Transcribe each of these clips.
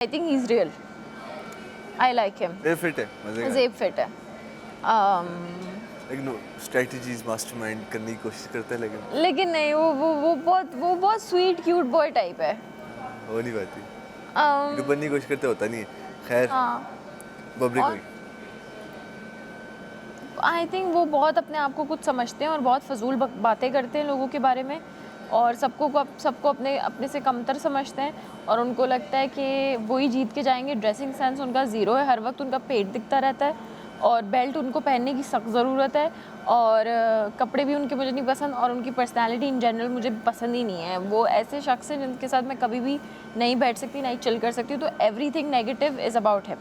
I think he's real. I like him. ये fit है मजे का। Zeb fit है. लेकिन स्ट्रेटजीज मास्टरमाइंड करने की कोशिश करता है लेकिन नहीं, वो बहुत स्वीट क्यूट बॉय टाइप है. हो नहीं पाती। जो बनने की कोशिश करते होता नहीं है। खैर बबरी कोई आई थिंक वो बहुत अपने आप को कुछ समझते हैं और बहुत फजूल बातें करते हैं लोगों के बारे में, और सबको अपने से कमतर समझते हैं, और उनको लगता है कि वही जीत के जाएंगे. ड्रेसिंग सेंस उनका ज़ीरो है, हर वक्त उनका पेट दिखता रहता है, और बेल्ट उनको पहनने की सख्त ज़रूरत है, और कपड़े भी उनके मुझे नहीं पसंद, और उनकी पर्सनालिटी इन जनरल मुझे पसंद ही नहीं है. वो ऐसे शख्स हैं जिनके साथ मैं कभी भी नहीं बैठ सकती, नहीं चिल कर सकती. तो everything negative is about him.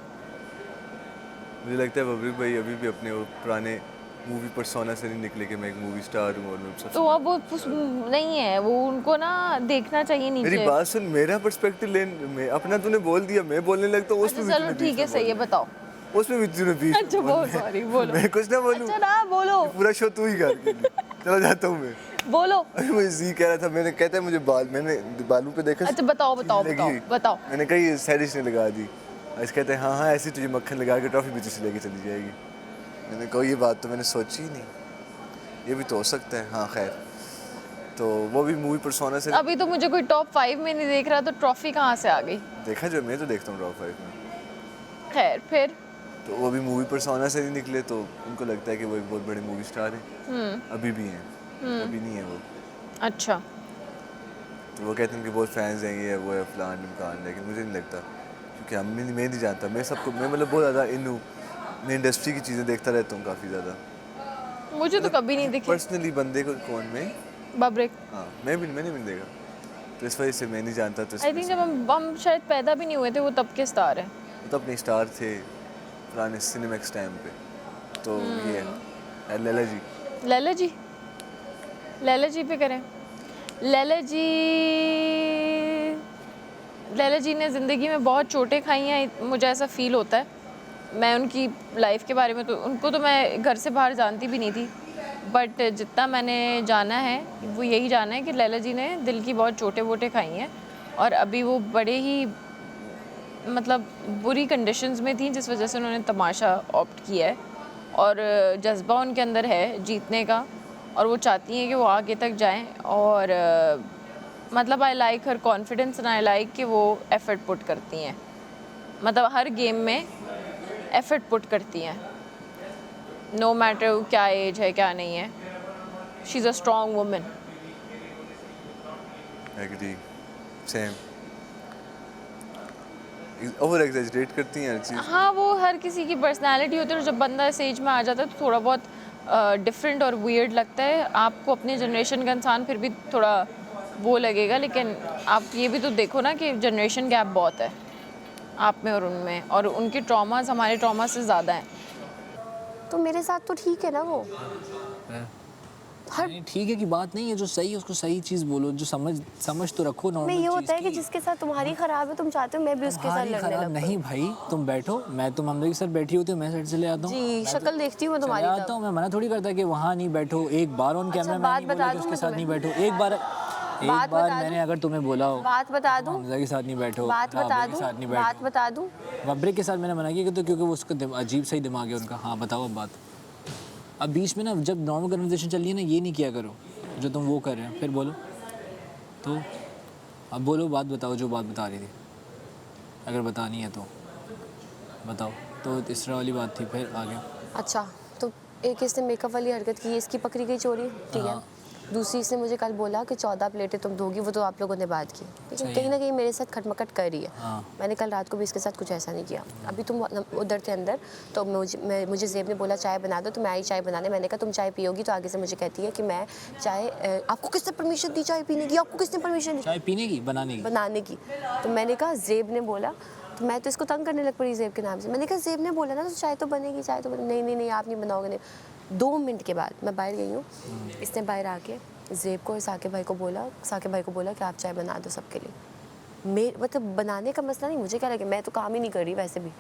मुझे लगता है बबरी भाई अभी भी अपने वो पुराने मूवी पर्सोना से नहीं निकले कि मैं एक मूवी स्टार हूँ और मैं सब. तो अब वो नहीं है, वो उनको ना देखना चाहिए नीचे. मेरी बात सुन, मेरा पर्सपेक्टिव ले, अपना तूने बोल दिया, मैं बोलने लगता हूँ उसमें. चलो ठीक है, सही है, बताओ. उसमें भी तूने बीच. अच्छा बोलो, सॉरी बोलो. मैं कुछ ना बोलूं. अच्छा ना बोलो. पूरा शो तू ही कर. चला जाता हूँ मैं. बोलो. अरे मुझे जी कह रहा था, मैंने कहता है मुझे मैंने बालों पे देखा. अच्छा बताओ. मैंने कहा ये सैडिश ने लगा दी. आज कहते हैं हाँ ऐसी तुझे मक्खन लगा के ट्रॉफी भी तुझसे लेके चली जाएगी. मैंने कहा ये बात तो मैंने सोची ही नहीं, ये भी तो हो सकता है. हाँ खैर, तो वो भी मूवी पर्सोना से. अभी तो मुझे कोई टॉप 5 में नहीं देख रहा, तो ट्रॉफी कहाँ से आ गई? देखा जो मैं तो देखता हूँ टॉप 5 में. खैर फिर तो वो भी मूवी पर्सोना से नहीं निकले, तो उनको लगता है कि वो एक बहुत बड़े मूवी स्टार हैं. अभी भी हैं, अभी नहीं है वो. अच्छा. तो वो कहते हैं कि बहुत फैंस हैं, ये वो है फलान इमकान. लेकिन मुझे नहीं लगता, क्योंकि मैं नहीं जानता. मैं मतलब बहुत ज़्यादा मैं इंडस्ट्री की चीज़ें देखता रहता हूँ काफ़ी ज़्यादा. मुझे तो कभी नहीं दिखी पर्सनली बंदे को कौन में बबरेक. हाँ मैंने भी नहीं देखा, तो इस वजह से मैं नहीं जानता. तो आई थिंक जब हम शायद पैदा भी नहीं हुए थे, वो तब के स्टार है. तो अपने स्टार थे पुराने सिनेमैक्स टाइम पे. तो ये है लैला जी पे करें. लैला जी ने ज़िंदगी में बहुत चोटें खाई हैं, मुझे ऐसा फील होता है. मैं उनकी लाइफ के बारे में तो उनको तो मैं घर से बाहर जानती भी नहीं थी, बट जितना मैंने जाना है वो यही जाना है कि लैला जी ने दिल की बहुत चोटें वोटें खाई हैं, और अभी वो बड़े ही मतलब बुरी कंडीशंस में थी, जिस वजह से उन्होंने तमाशा ऑप्ट किया है, और जज्बा उनके अंदर है जीतने का, और वो चाहती हैं कि वो आगे तक जाएं. और मतलब I like her confidence, and I like कि वो एफर्ट पुट करती हैं, मतलब हर गेम में एफर्ट पुट करती हैं, नो मैटर क्या एज है क्या नहीं है. She is a strong woman. Agree, same. Over exaggerate करती हैं हर चीज़. हाँ, वो हर किसी की पर्सनालिटी होती है, और जब बंदा इस एज में आ जाता है तो थोड़ा बहुत डिफरेंट और वियर्ड लगता है. आपको अपने जनरेशन का इंसान फिर भी थोड़ा वो लगेगा, लेकिन आप ये भी तो देखो ना कि जनरेशन गैप बहुत है आप में और उनमें, और उनके ट्रॉमास हमारे ट्रॉमा से ज़्यादा हैं. तो मेरे साथ तो ठीक है ना वो. नहीं ठीक है कि बात नहीं है, जो सही है उसको सही चीज़ बोलो, जो समझ तो रखो. नॉर्मल मैं ये होता है कि जिसके साथ तुम्हारी खराब है, तुम चाहते हो मैं भी उसके साथ लड़ने लगूं. नहीं भाई, तुम बैठो, मैं तुम हमले के साथ बैठी होती हूँ, मैं साइड से ले आता हूँ. जी, शक्ल देखती हूँ मैं तुम्हारी. आता हूँ, मैं मना थोड़ी करता कि वहाँ नहीं बैठो. एक बार ऑन कैमरा मैं नहीं बोला कि उसके साथ नहीं बैठो. एक बार मैंने अगर तुम्हें बोला हो, बात बता दूं, हमजा के साथ नहीं बैठो, बात बता दूं. बबरे के साथ मैंने मना किया तो क्योंकि वो उसका अजीब सा ही दिमाग है उनका. हाँ बताओ अब बात. अब बीच में ना जब नॉर्मल कन्वर्सेशन चल रही है ना, ये नहीं किया करो जो तुम वो कर रहे हो. फिर बोलो तो, अब बोलो, बात बताओ जो बात बता रही थी, अगर बतानी है तो बताओ. तो इस तरह वाली बात थी, फिर आगे. अच्छा, तो एक इसने मेकअप वाली हरकत की, इसकी पकड़ी गई चोरी, ठीक है. दूसरी इसने मुझे कल बोला कि 14 प्लेटें तुम दोगी, वो तो आप लोगों ने बात की, लेकिन कहीं ना कहीं मेरे साथ खटमकट कर रही है. मैंने कल रात को भी इसके साथ कुछ ऐसा नहीं किया. अभी तुम उधर थे अंदर, तो मुझे ज़ेब ने बोला चाय बना दो, तो मैं आई चाय बनाने. मैंने कहा तुम चाय पियोगी, तो आगे से मुझे कहती है कि मैं चाय, आपको किसने परमिशन दी चाय पीने की, आपको किसने परमिशन दी चाय पीने की, बनाने की. तो मैंने कहा ज़ेब ने बोला. तो मैं तो इसको तंग करने लग पड़ी ज़ेब के नाम से. मैंने कहा ज़ेब ने बोला ना, तो चाय तो बनेगी, चाय तो नहीं आप नहीं बनाओगे. नहीं. 2 मिनट के बाद मैं बाहर गई हूँ, इसने बाहर आके ज़ेब को और साकिब भाई को बोला कि आप चाय बना दो सबके लिए. मतलब बनाने का मसला नहीं, मुझे क्या लगे, मैं तो काम ही नहीं कर रही वैसे भी.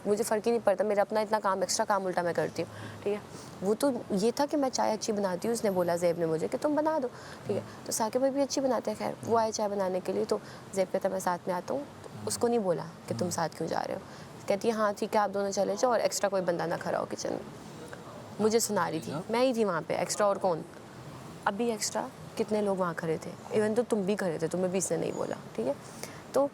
मुझे फ़र्क ही नहीं पड़ता, मेरा अपना इतना काम, एक्स्ट्रा काम उल्टा मैं करती हूँ, ठीक है. वो तो ये था कि मैं चाय अच्छी बनाती हूँ, उसने बोला ज़ेब ने मुझे कि तुम बना दो, ठीक है. तो साकिब भाई भी अच्छी बनाते हैं. खैर वो आए चाय बनाने के लिए, तो ज़ेब कहता मैं साथ में आता हूँ. उसको नहीं बोला कि तुम साथ क्यों जा रहे हो। कहती है हाँ ठीक है आप दोनों चले जाओ और एक्स्ट्रा कोई बंदा ना खड़ा हो किचन में। मुझे सुना रही थी, मैं ही थी वहाँ पे, एक्स्ट्रा और कौन। अभी एक्स्ट्रा कितने लोग वहाँ खड़े थे, इवन तो तुम भी खड़े थे, तुम्हें भी इसने नहीं बोला, ठीक है। तो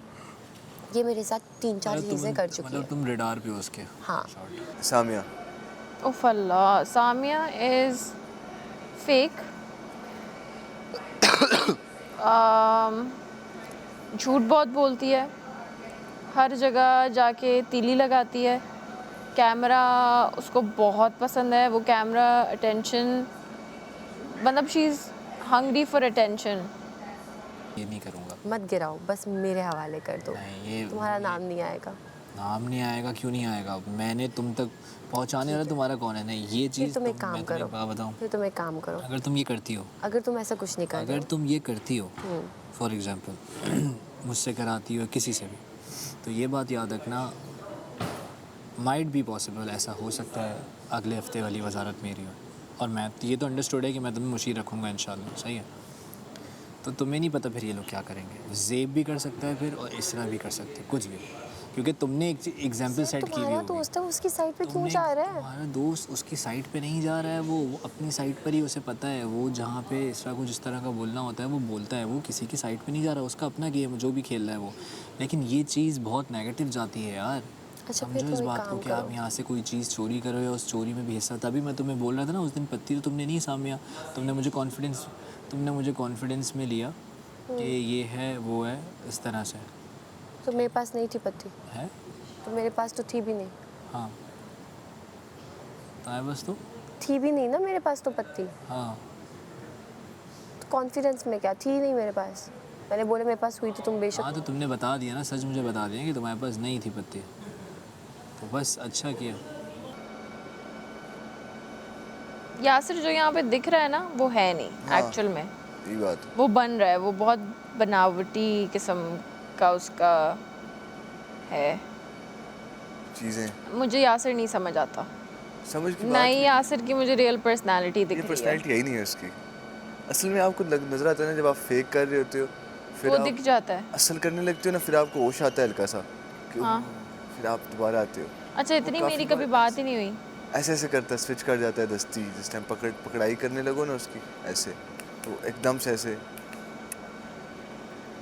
ये मेरे साथ 3-4 मतलब चीज़ें कर चुकी मतलब है। तुम रेडार पे हो उसके। हाँ सामिया। उफ अल्लाह, सामिया इज़ फेक। झूठ बहुत बोलती है, हर जगह जाके तीली लगाती है। कैमरा उसको बहुत पसंद है, वो कैमरा अटेंशन, मतलब she is hungry for attention. ये नहीं करूँगा। मत गिराओ, बस मेरे हवाले कर दो, नहीं, ये तुम्हारा नाम नहीं आएगा। नाम नहीं आएगा, क्यों नहीं आएगा? मैंने तुम तक पहुंचाने वाला तुम्हारा कौन है? नहीं, ये फिर चीज़ तुम एक मैं काम तुम्हें करो, एक बात बताऊं, फिर तुम एक काम करो, अगर तुम ये करती हो, अगर तुम ऐसा कुछ नहीं कर रहे अगर हो, तुम ये करती हो फॉर एग्जांपल मुझसे कराती हो किसी से भी, तो ये बात याद रखना, माइट बी पॉसिबल, ऐसा हो सकता है अगले हफ्ते वाली वजारत मेरी हो, और मैं ये तो अंडरस्टूड है कि मैं तुम्हें मुशीर रखूँगा इंशाल्लाह, सही है। तो तुम्हें नहीं पता फिर ये लोग क्या करेंगे। ज़ेब भी कर सकता है फिर, और इसरा भी कर सकते हैं, कुछ भी, क्योंकि तुमने एक एग्जाम्पल सेट की हुई तुम्हारा होगी। दोस्त है, उसकी साइड पे क्यों तुमने- जा रहा है? तुम्हारा दोस्त उसकी साइड पे नहीं जा रहा है, वो अपनी साइड पर ही, उसे पता है वो जहाँ पे इसरा को जिस तरह का बोलना होता है वो बोलता है, वो किसी की साइड पे नहीं जा रहा, उसका अपना गेम जो भी खेल रहा है वो। लेकिन ये चीज़ बहुत नेगेटिव जाती है यार। अच्छा, फिर समझो तुम इस एक बात को काम कि आप करो। यहाँ से कोई चीज़ चोरी करो या उस चोरी में भी हिस्सा। तभी मैं तुम्हें बोल रहा था ना उस दिन, पत्ती तो तुमने नहीं सामिया, तुमने मुझे कॉन्फिडेंस में लिया कि ये है वो है, इस तरह से तो मेरे पास नहीं थी पत्ती, है। तो मेरे पास तो थी भी नहीं, हाँ तो बस तो थी भी नहीं ना मेरे पास तो पत्ती। हाँ, तो कॉन्फिडेंस में क्या, थी नहीं मेरे पास। मैंने बोला मेरे पास हुई तो तुम बेशक। हाँ तो तुमने बता दिया ना, सच मुझे बता दिया कि तुम्हारे पास नहीं थी पत्ती, तो बस अच्छा किया। यासिर जो यहाँ पे दिख रहा है ना, वो है नहीं हाँ। एक्चुअल में, यही बात है। वो बन रहा है, वो बहुत बनावटी किस्म का उसका है। चीज़ें मुझे यासिर नहीं समझ आता, समझ की ना बात ही नहीं। यासिर की मुझे रियल पर्सनालिटी ये दिख रही है। पर्सनैलिटी यही नहीं है उसकी। असल में आपको नज़र आता है ना, जब आप फेक कर रहे होते हो फिर वो आप दिख जाता है। असल करने लगते हो ना, फिर आपको होश आता है हल्का सा कि हाँ। फिर आप दोबारा आते हो। अच्छा, इतनी मेरी कभी बात ही नहीं हुई। ऐसे ऐसे करता है, स्विच कर जाता है दस्ती, जिस टाइम पकड़ाई करने लगो ना उसकी, ऐसे तो एकदम से ऐसे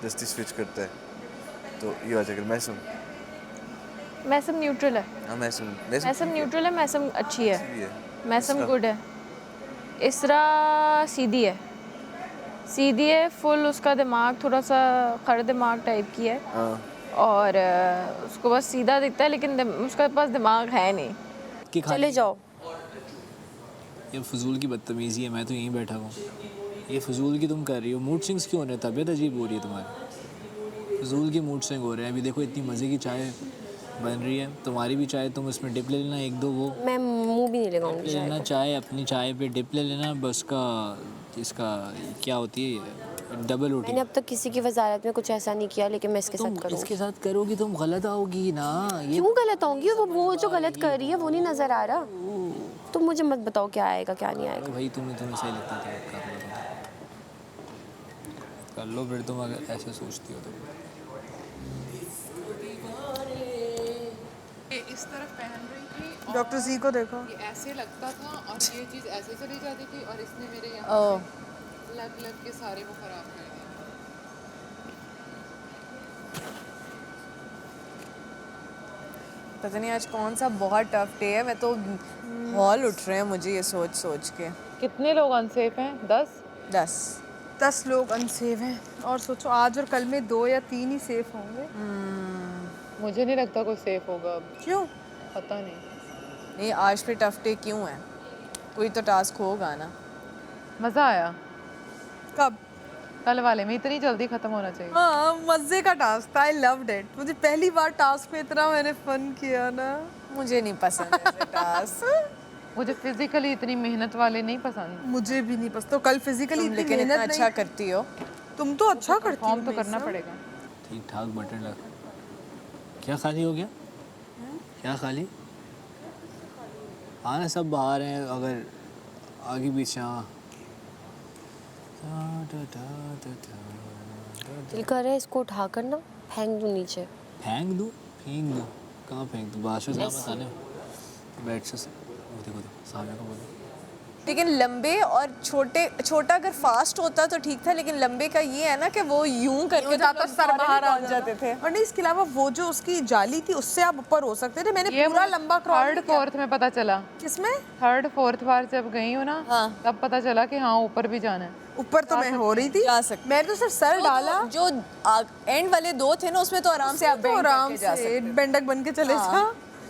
दस्ती स्विच करता है। तो ये बात है, मैसम न्यूट्रल है, हाँ मैसूम मैसम न्यूट्रल है, मैसम अच्छी है, भी है। मैसम इसरा- गुड है। इसरा सीधी है, सीधी है फुल, उसका दिमाग थोड़ा सा खर दिमाग टाइप की है, हाँ और उसको बस सीधा दिखता है, लेकिन उसके पास दिमाग है नहीं। कि चले जाओ। ये फजूल की बदतमीज़ी है, मैं तो यहीं बैठा हूँ। ये फजूल की तुम कर रही हो, मूड स्विंग्स क्यों हो रहे हैं? तबीयत अजीब हो रही है तुम्हारी, फजूल की मूड स्विंग हो रहे हैं। अभी देखो इतनी मज़े की चाय बन रही है, तुम्हारी भी चाय, तुम उसमें डिप ले लेना एक दो, वो मैं मुंह भी नहीं लगाऊंगी ले चाय लेना को। चाय, अपनी चाय पे डिप ले लेना बस। का इसका क्या होती है, डबल रोटी। मैंने अब तक किसी की वजारत में कुछ ऐसा नहीं किया, लेकिन मैं इसके तुम साथ करूँगी। इसके साथ करोगी तुम गलत आओगी ना। ये क्यों गलत होंगी? वो जो गलत कर रही है वो नहीं नजर आ रहा। तुम मुझे मत बताओ क्या आएगा क्या नहीं आएगा। भाई तुम्हें सही लगता था, कर लो फिर, तुम अगर ऐसे सोचती हो तो। ये इस तरफ पहन रही थी और डॉक्टर जी को देखो। ये ऐसे लगता था और ये चीज़ ऐसे चली जाती थी, और इसने मेरे यहाँ से लग लग के सारे वो ख़राब कर दिए। पता नहीं आज कौन सा बहुत टफ डे है, मैं तो हॉल उठ रहे हैं मुझे ये सोच सोच के। कितने लोग अनसेफ हैं? 10? 10 लोग अनसेफ हैं, और सोचो आज और कल में 2 या 3 ही सेफ होंगे। मुझे नहीं लगता कोई सेफ होगा अब, क्यों पता नहीं। नहीं, आज पे टफ डे क्यों है? कोई तो टास्क होगा ना। मज़ा आया कब? कल वाले में, इतनी जल्दी ख़त्म होना चाहिए। हाँ, मजे का टास्क था, आई लव्ड इट। मुझे पहली बार टास्क में इतना मैंने फन किया ना। मुझे नहीं पसंद ऐसे टास्क। मुझे फिजिकली इतनी मेहनत वाले नहीं पसंद। मुझे भी नहीं पसंद। तो कल फिजिकली इतनी लेकिन मेहनत इतना नहीं अच्छा करती हो। तुम तो अच्छा करती हो। फॉर्म तो करना पड़ेगा। ठीक ठाक बटन लग। क्या खाली हो गया? क्या खाली? हाँ ना, सब बाहर हैं, अगर आगे पीछे। हाँ, दिल कर रहा है इसको उठा कर ना फेंक दूँ नीचे। फेंक दूँ कहाँ फेंक दूँ बादशाह साहब बताने बैठ से वो देखो सामने को बोलो लेकिन लंबे और छोटा अगर फास्ट होता तो ठीक था, लेकिन लंबे का ये है ना कि वो यूं करके तो सर बाहर आ जाते थे। और नहीं, इसके अलावा वो जो उसकी जाली थी उससे आप ऊपर हो सकते थे। मैंने ये पूरा लंबा थर्ड फोर्थ में पता चला, किसमें थर्ड फोर्थ बार जब गई हूँ ना, तब पता चला कि हाँ ऊपर भी जाना है। ऊपर तो मैं हो रही थी, मैंने तो सिर्फ सर डाला। जो एंड वाले दो थे ना उसमें तो आराम से आप आराम से बेंडक बन के चले जा।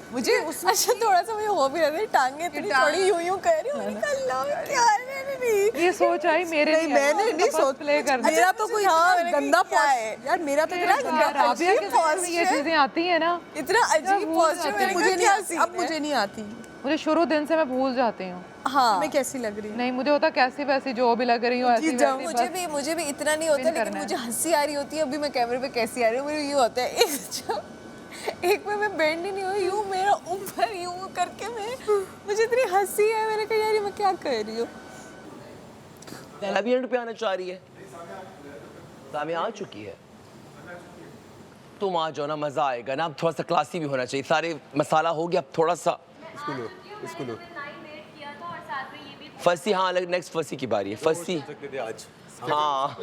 मुझे अच्छा थोड़ा सा मुझे हो भी रहा था, टांगे इतनी थोड़ी यूं कर रही हूँ, मैंने कहा अल्लाह क्या है, मैंने नहीं ये सोच आई मेरे नहीं, मैंने नहीं सोच प्ले करना। मेरा तो कोई गंदा है यार, मेरा तो इतना राबिया के साथ में ये चीजें आती है ना, इतना अजीब पॉजिटिव मुझे नहीं, अब मुझे नहीं आती। मुझे शुरू दिन से मैं भूल जाती हूँ। हाँ मैं कैसी लग रही हूँ, नहीं मुझे होता कैसी वैसी जो भी लग रही हो ऐसी वैसी, मुझे भी इतना नहीं होता, लेकिन मुझे हंसी आ रही होती है। अभी मैं कैमरे पे कैसी आ रही हूँ, मेरे ये होता है एक में मैं बेंड ही नहीं हुई, यूं मेरा ऊपर यूं करके मुझे इतनी हंसी है। मैंने कहा यार ये मैं क्या कर रही हूँ। पहला भी एंड पे आना चाह रही है, सामने आ चुकी है। तुम आ जाओ ना, मजा आएगा ना। अब थोड़ा सा क्लासी भी होना चाहिए, सारे मसाला हो गया, अब थोड़ा सा इसको लो फसी। हाँ नेक्स्ट फसी की बारी है। फसी आज हाँ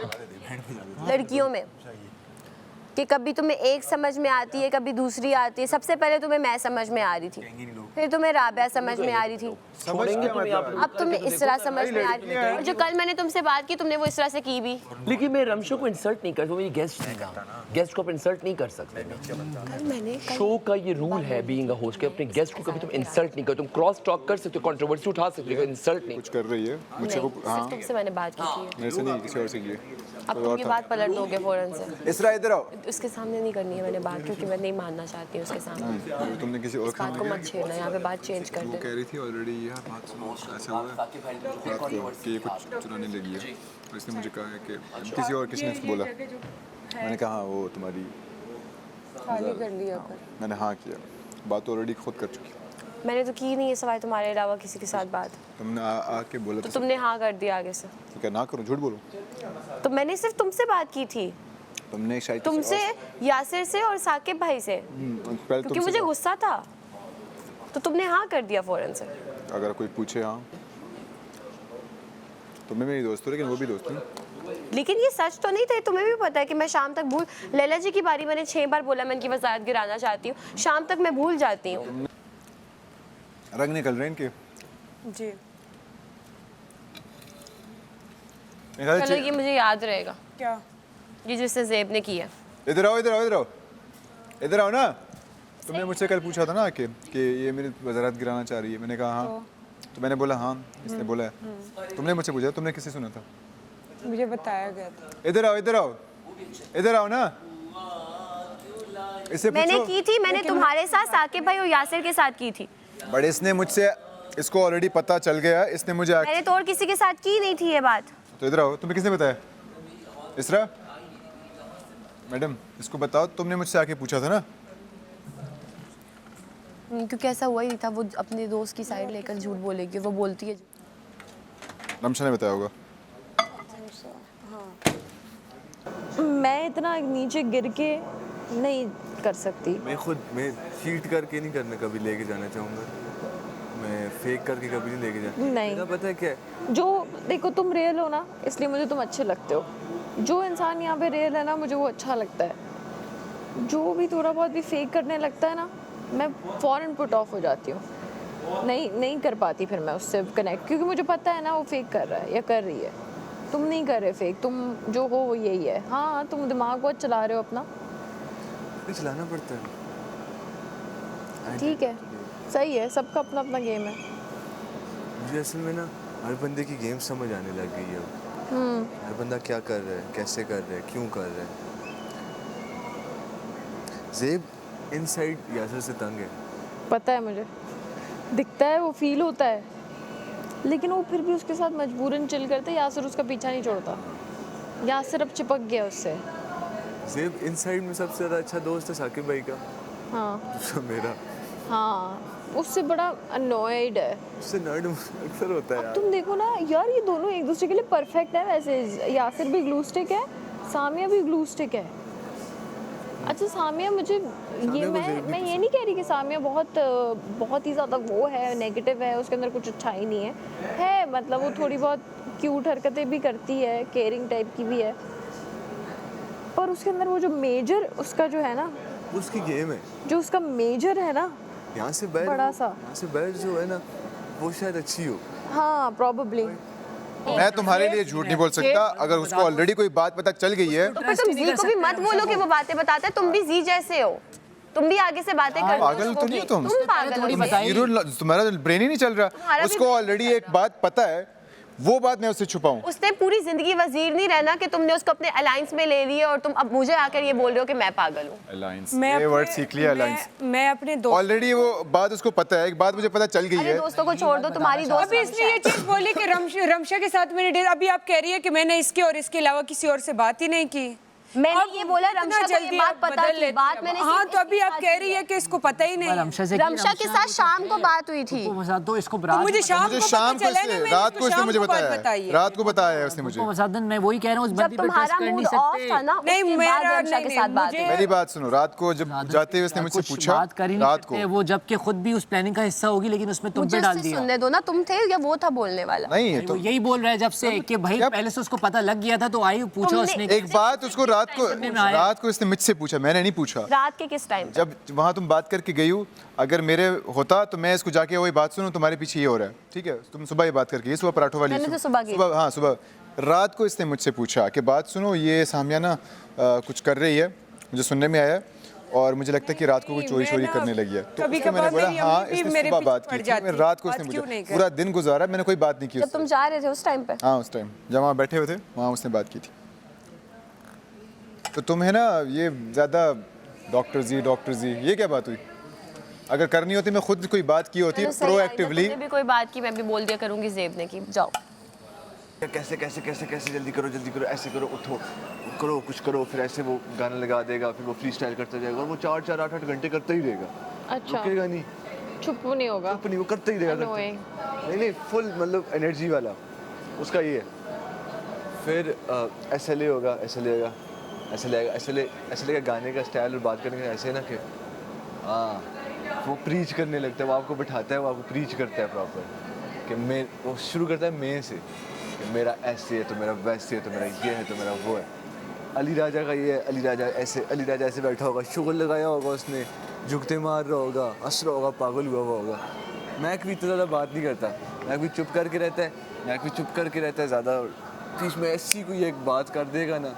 लड़कियों में कि कभी तुम्हें एक समझ में आती है, कभी दूसरी आती है। सबसे पहले तुम्हें मैं समझ में आ रही थी, फिर तुम्हें राबिया समझ में आ रही थी, छोड़ेंगे तुम्हें आप लोग। अब तुम्हें इसरा समझ में आ रही है। और जो कल मैंने तुमसे बात की तुमने वो इसरा से की भी। लेकिन मैं रमशो को इंसल्ट नहीं कर, वो मेरी गेस्ट है, गेस्ट को आप इंसल्ट नहीं कर सकते। कल मैंने शो का ये रूल है बीइंग अ होस्ट, कि अपने गेस्ट को कभी तुम इंसल्ट नहीं कर। तुम क्रॉस टॉक कर सकते हो, कंट्रोवर्सी उठा सकते हो, इंसल्ट नहीं। कुछ कर रही है मुझे को। हाँ सिर्फ तुमसे मैंने बात की थी, मेरे से नहीं, किसी और से की है। अब तुम ये बात पलट दोगे फौरन से। इसरा इधर आओ। उसके सामने नहीं करनी है मैंने बात, क्योंकि मैं नहीं मानना चाहती हूँ उसके सामने। तुमने किसी और इस बात को मत छेड़ना, यहाँ पे बात चेंज कर वो दे। कह रही थी ऑलरेडी यार बात सुनो, ऐसा हुआ है रात को कि ये कुछ चुराने लगी है, तो इसने मुझे कहा है कि किसी और किसने बोला। मैंने कहा हाँ वो तुम्हारी खाली कर लिया कर। मैंने हाँ किया, बात ऑलरेडी खुद कर चुकी। मैंने तो की नहीं है सवाल तुम्हारे अलावा किसी के साथ बात, तुमने आके बोला तो तो तुमने हाँ कर दिया आगे से। क्या ना करूँ, झूठ बोलूँ? तो मैंने सिर्फ तुमसे बात की थी, तुमने शायद तुमसे, यासिर से और साकिब भाई से, पहले क्योंकि मुझे गुस्सा था, तो तुमने हाँ कर दिया फौरन से। अगर कोई पूछे हाँ, तुम्हें मेरी दोस्त हो, लेकिन वो भी दोस्त थी। लेकिन ये सच तो नहीं थे, तुम्हें भी पता है कि मैं शाम तक भूल, लैला जी की बारी मैंने 6 बार बोला मैं इनकी वजारत गिराना चाहती हूँ, शाम तक मैं भूल जाती हूँ। रंग निकल रहे हैं इनके। जी चलो ये मुझे याद रहेगा, क्या ये जिससे ज़ेब ने किया। इधर आओ, इधर आओ, इधर आओ, इधर आओ ना। तुमने मुझसे कल पूछा था ना कि ये मेरी वजारत गिराना चाह रही है। मैंने कहा हाँ, तो मैंने बोला हाँ, इसने बोला है। तुमने मुझसे पूछा, तुमने किससे सुना था? मुझे बताया गया था। इधर आओ, इधर आओ, इधर आओ ना। इससे मैंने पूछो। की थी, मैंने तुम्हारे साथ, साकिब भाई और यासिर के साथ की थी। बट इसने मुझसे, इसको ऑलरेडी पता चल गया, इसने मुझे मैंने तो और किसी के साथ की नहीं थी ये बात। तो इधर आओ, तुम्हें किसने बताया? इसरा मैडम, इसको बताओ, तुमने मुझसे आके पूछा था ना? क्योंकि ऐसा हुआ ही नहीं था, वो अपने दोस्त की साइड लेकर झूठ बोलेगी, वो बोलती है। रमशा ने बताया होगा। मैं इतना नीचे गिर के नहीं कर सकती। मैं चीट करके नहीं करना, कभी लेके जाना चाहूँगा। मैं फेक करके कभी नहीं लेके जाना। नहीं। मेरा पता है क्या है? जो देखो तुम रियल हो ना, इसलिए मुझे तुम अच्छे लगते हो। जो इंसान यहाँ पे रियल है ना, मुझे वो अच्छा लगता है। जो भी थोड़ा बहुत भी फेक करने लगता है ना, मैं फ़ौरन पुट ऑफ हो जाती हूँ। नहीं कर पाती फिर मैं उससे कनेक्ट, क्योंकि मुझे पता है ना वो फेक कर रहा है या कर रही है। तुम नहीं कर रहे फेक, तुम जो हो वो यही है। हाँ तुम दिमाग बहुत चला रहे हो अपना, चलाना पड़ता है। ठीक है, सही है, सबका अपना अपना गेम है। मुझे असल में ना हर बंदे की गेम समझ आने लग गई है अब। हर बंदा क्या कर रहा है, कैसे कर रहा है, क्यों कर रहा है। ज़ेब इनसाइड यासिर से तंग है। पता है मुझे, दिखता है, वो फील होता है, लेकिन वो फिर भी उसके साथ मजबूरन चिल करते हैं। यासिर उसका पीछा नहीं छोड़ता, यासिर अब चिपक गया उससे। ज़ेब इनसाइड में सबसे ज़्यादा अच्छा दोस्त है साकिब भाई का। हाँ दूसरा मेरा। हाँ, उससे बड़ा अनोयड है। उससे नर्ड अक्सर होता है यार। तुम देखो ना यार, ये दोनों एक दूसरे के लिए परफेक्ट है। वैसे यासिर भी ग्लू स्टिक है, सामिया भी ग्लू स्टिक है। अच्छा सामिया, मुझे ये मैं ये नहीं कह रही कि सामिया बहुत ही ज़्यादा वो है, नेगेटिव है, उसके अंदर कुछ अच्छाई नहीं है मतलब वो थोड़ी बहुत क्यूट हरकतें भी करती है, केयरिंग टाइप की भी है, पर उसके अंदर वो जो मेजर उसका जो है ना, उसकी गेम है, जो उसका मेजर है ना, यहाँ से बैठ, बड़ा सा, यहाँ से बैठ जो है ना, वो शायद अच्छी हो। हाँ प्रॉबली। मैं तुम्हारे लिए झूठ नहीं बोल सकता, अगर उसको ऑलरेडी कोई बात पता चल गई है। तो फिर तुम जी को भी मत बोलो कि वो बातें बताता है, तुम भी जी जैसे हो, तुम भी आगे से बातें करते हो। पागल तो नहीं हो तुम? पागल हो। तुम्हारा ब्रेन ही नहीं चल रहा, उसको ऑलरेडी एक बात पता है, वो बात मैं उससे छुपाऊं। उसने पूरी जिंदगी वजीर नहीं रहना कि तुमने उसको अपने अलायंस में ले लिया और तुम अब मुझे आकर ये बोल रहे हो कि मैं पागल हूँ। अलायंस, ये वर्ड सीख लिया, अलायंस। मैं अपने दोस्त, ऑलरेडी वो बात उसको पता है, एक बात मुझे पता चल गई अरे है। दोस्तों को छोड़ दो, तुम्हारी दोस्त अभी इसने ये चीज बोली कि रमशा के साथ मैंने डेट, अभी आप कह रही है कि मैंने इसके और इसके अलावा किसी और से बात ही नहीं की। मैंने अब ये बोला इतना रमशा को जल्दी ये बात आप पता बदल थी, लेती बात हैं। मैंने हाँ सिर्फ तो अभी इसके आप साथ कह की रही है। है कि इसको पता ही नहीं। रमशा के साथ शाम को बात हुई थी। तो इसको तो मुझे शाम मुझे को शाम पता को चला ना, मैंने रात को इसको उसने शाम मुझे को बात बताया बताई है, है। रात को बताया है उसने मुझे। मसादन मैं वही कह रहा हूँ, उस जब बंदी पर तुम्हारा ट्रस्ट कर नहीं मूड ऑफ था सकते। ना, नहीं, उसके मेरा बाद रमशा के नहीं, साथ बात मुझे- हुई। मेरी बात सुनो, रात को जब जाते हुए उसने मुझसे कुछ पूछा, बात कर ही नहीं रात को सकते वो, जबकि खुद भी उस प्लानिंग का हिस्सा होगी, लेकिन उसमें तुम मुझे पे डाल उससे दिया। सुनने दो ना, तुम थे या वो था बोलने वाला? नहीं है वो तो यही बोल रहा है जब से कि भाई पहले से उसको पता लग गया था, तो आई पूछा तुमने- उसने। एक बात उसको रात को इसने मुझसे पूछा, मैंने नहीं पूछा। रात के किस टाइम? जब वहाँ तुम बात करके गई हो, अगर मेरे होता तो मैं इसको जाके वही बात सुनूं, तुम्हारे पीछे ये हो रहा है, ठीक है? तुम सुबह ये बात करके गई, सुबह पराठों वाली। मैंने तो सुबह की। हाँ सुबह। रात को इसने मुझसे पूछा कि बात सुनो, ये सामिया ना कुछ कर रही है, मुझे सुनने में आया, और मुझे लगता है कि रात को कोई चोरी चोरी करने लगी है। तो उसको मैंने बोला हाँ, इसने सुबह बात की थी, मैं रात को इसने मुझे पूरा दिन गुजारा, मैंने कोई बात नहीं की जब उससे। तुम जा रहे थे उस टाइम पे? हाँ उस टाइम जब वहाँ बैठे हुए थे, वहाँ उसने बात की थी। तो तुम है ना ये ज़्यादा डॉक्टर जी ये क्या बात हुई? अगर करनी होती मैं खुद कोई बात की होती चलो सही आई, प्रोएक्टिवली। तुमने भी कोई बात की, मैं भी बोल दिया करूंगी ज़ेब ने की। जाओ। कैसे कैसे कैसे कैसे जल्दी करो, ऐसे करो, उठो, करो कुछ करो, फिर ऐसे वो गाना लगा देगा, फिर वो फ्री स्टाइल करता जाएगा, और वो 4-4 8-8 घंटे करता ही रहेगा। अच्छा, रुकेगा नहीं, चुप नहीं होगा। चुप नहीं, वो करता ही रहेगा। Annoying। नहीं फुल मतलब एनर्जी वाला उसका ये है। फिर ऐसे ले होगा, ऐसे लेगा, ऐसे लेगा, ऐसे लेगा, गाने का स्टाइल और बात करने का ऐसे ना कि हाँ, वो प्रीच करने लगता है, वो आपको बिठाता है, वो आपको प्रीच करता है प्रॉपर कि मैं, वो शुरू करता है मैं से कि मेरा ऐसे है तो मेरा वैसे है तो मेरा ये है तो मेरा वो है। अली राजा का ये है, अली राजा ऐसे बैठा होगा, शुगर लगाया होगा उसने, झुकते मार रहा होगा, हंस रहा होगा, पागल हुआ होगा। मैक भी इतना ज़्यादा बात नहीं करता, मैक भी चुप करके रहता है ज़्यादा। बीच में ऐसी कोई एक बात कर देगा ना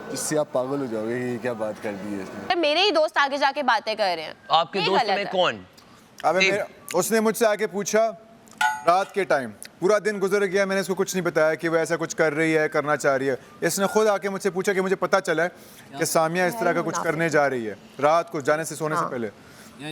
जिससे आप पागल हो जाओगे, ये क्या बात कर दी है इसने। मेरे ही दोस्त आगे जाके बातें कर रहे हैं। आपके ये दोस्त गलत में है। कौन? अबे उसने मुझसे आके पूछा रात के टाइम, पूरा दिन गुजर गया, मैंने इसको कुछ नहीं बताया कि वो ऐसा कुछ कर रही है, करना चाह रही है। इसने खुद आके मुझसे पूछा कि मुझे पता चला है कि सामिया इस तरह का कुछ करने जा रही है रात को जाने से सोने से पहले।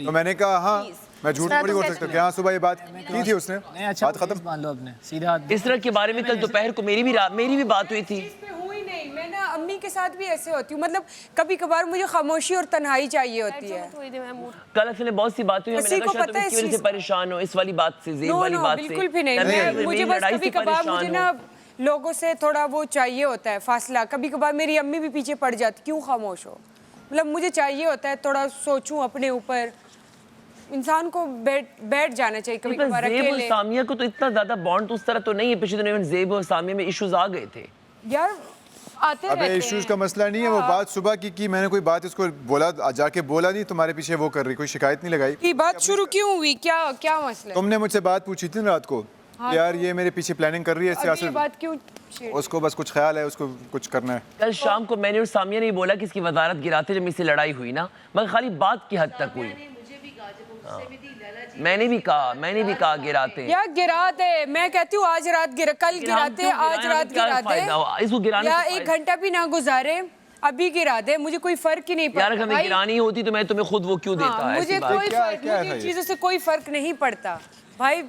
तो मैंने कहा हाँ, मैं झूठ थोड़ी बोल सकता कि हाँ सुबह ये बात की थी उसने, बात खत्म। मान लो अपने सीधा इस तरह के बारे में कल दोपहर को मेरी भी बात हुई थी। हुई नहीं, मैं ना अम्मी के साथ भी ऐसे होती हूँ, मतलब कभी कभार मुझे खामोशी और तन्हाई चाहिए होती है। कल असली बहुत सी बात हुई, मैंने कहा शायद तुम इस वजह से परेशान हो, इस वाली बात से, ज़ेब वाली बात से। बिल्कुल भी नहीं, मुझे बस कभी कभार मुझे ना लोगों से थोड़ा वो चाहिए होता है फासला। कभी कभार मेरी अम्मी भी पीछे पड़ जाती, क्यों खामोश हो, मतलब मुझे चाहिए होता है थोड़ा सोचूं अपने ऊपर। इंसान को बैठ जाना चाहिए कभी कभार ज़ेब और अकेले। सामिया को तो इतना ज्यादा बॉन्ड तो उस तरह तो नहीं है, पिछले दिनों ज़ेब और सामिया में इश्यूज आ गए थे यार, आते अबे रहते इश्यूज हैं। का मसला नहीं है, वो बात सुबह की मैंने कोई बात इसको बोला, जाके बोला नहीं तुम्हारे पीछे वो कर रही, कोई शिकायत नहीं लगाई। ये बात शुरू क्यों हुई, क्या मसला है? तुमने मुझसे बात पूछी थी ना रात को, यार ये मेरे पीछे प्लानिंग कर रही है, अब ये सियासत, बात क्यों छेड़- उसको बस कुछ ख्याल है, उसको कुछ करना है। कल शाम को मैंने और सामिया ने बोला कि इसकी वजारत गिराते जब इससे लड़ाई हुई ना, मगर खाली बात की हद तक हुई। मैंने भी कहा गिराते हैं। यार गिराते, मैं कहती हूँ आज रात कल गिराते, आज रात गिराते, इसको गिराने या से एक घंटा भी ना गुजारे अभी गिरा दे, मुझे कोई फर्क ही नहीं यार पड़ता अगर हमें गिरानी होती तो मैं तुम्हें खुद वो क्यों देता? हाँ, ऐसी मुझे बात। कोई फर्क, क्या मुझे है इन ये? चीजों से कोई फर्क नहीं पड़ता भाई।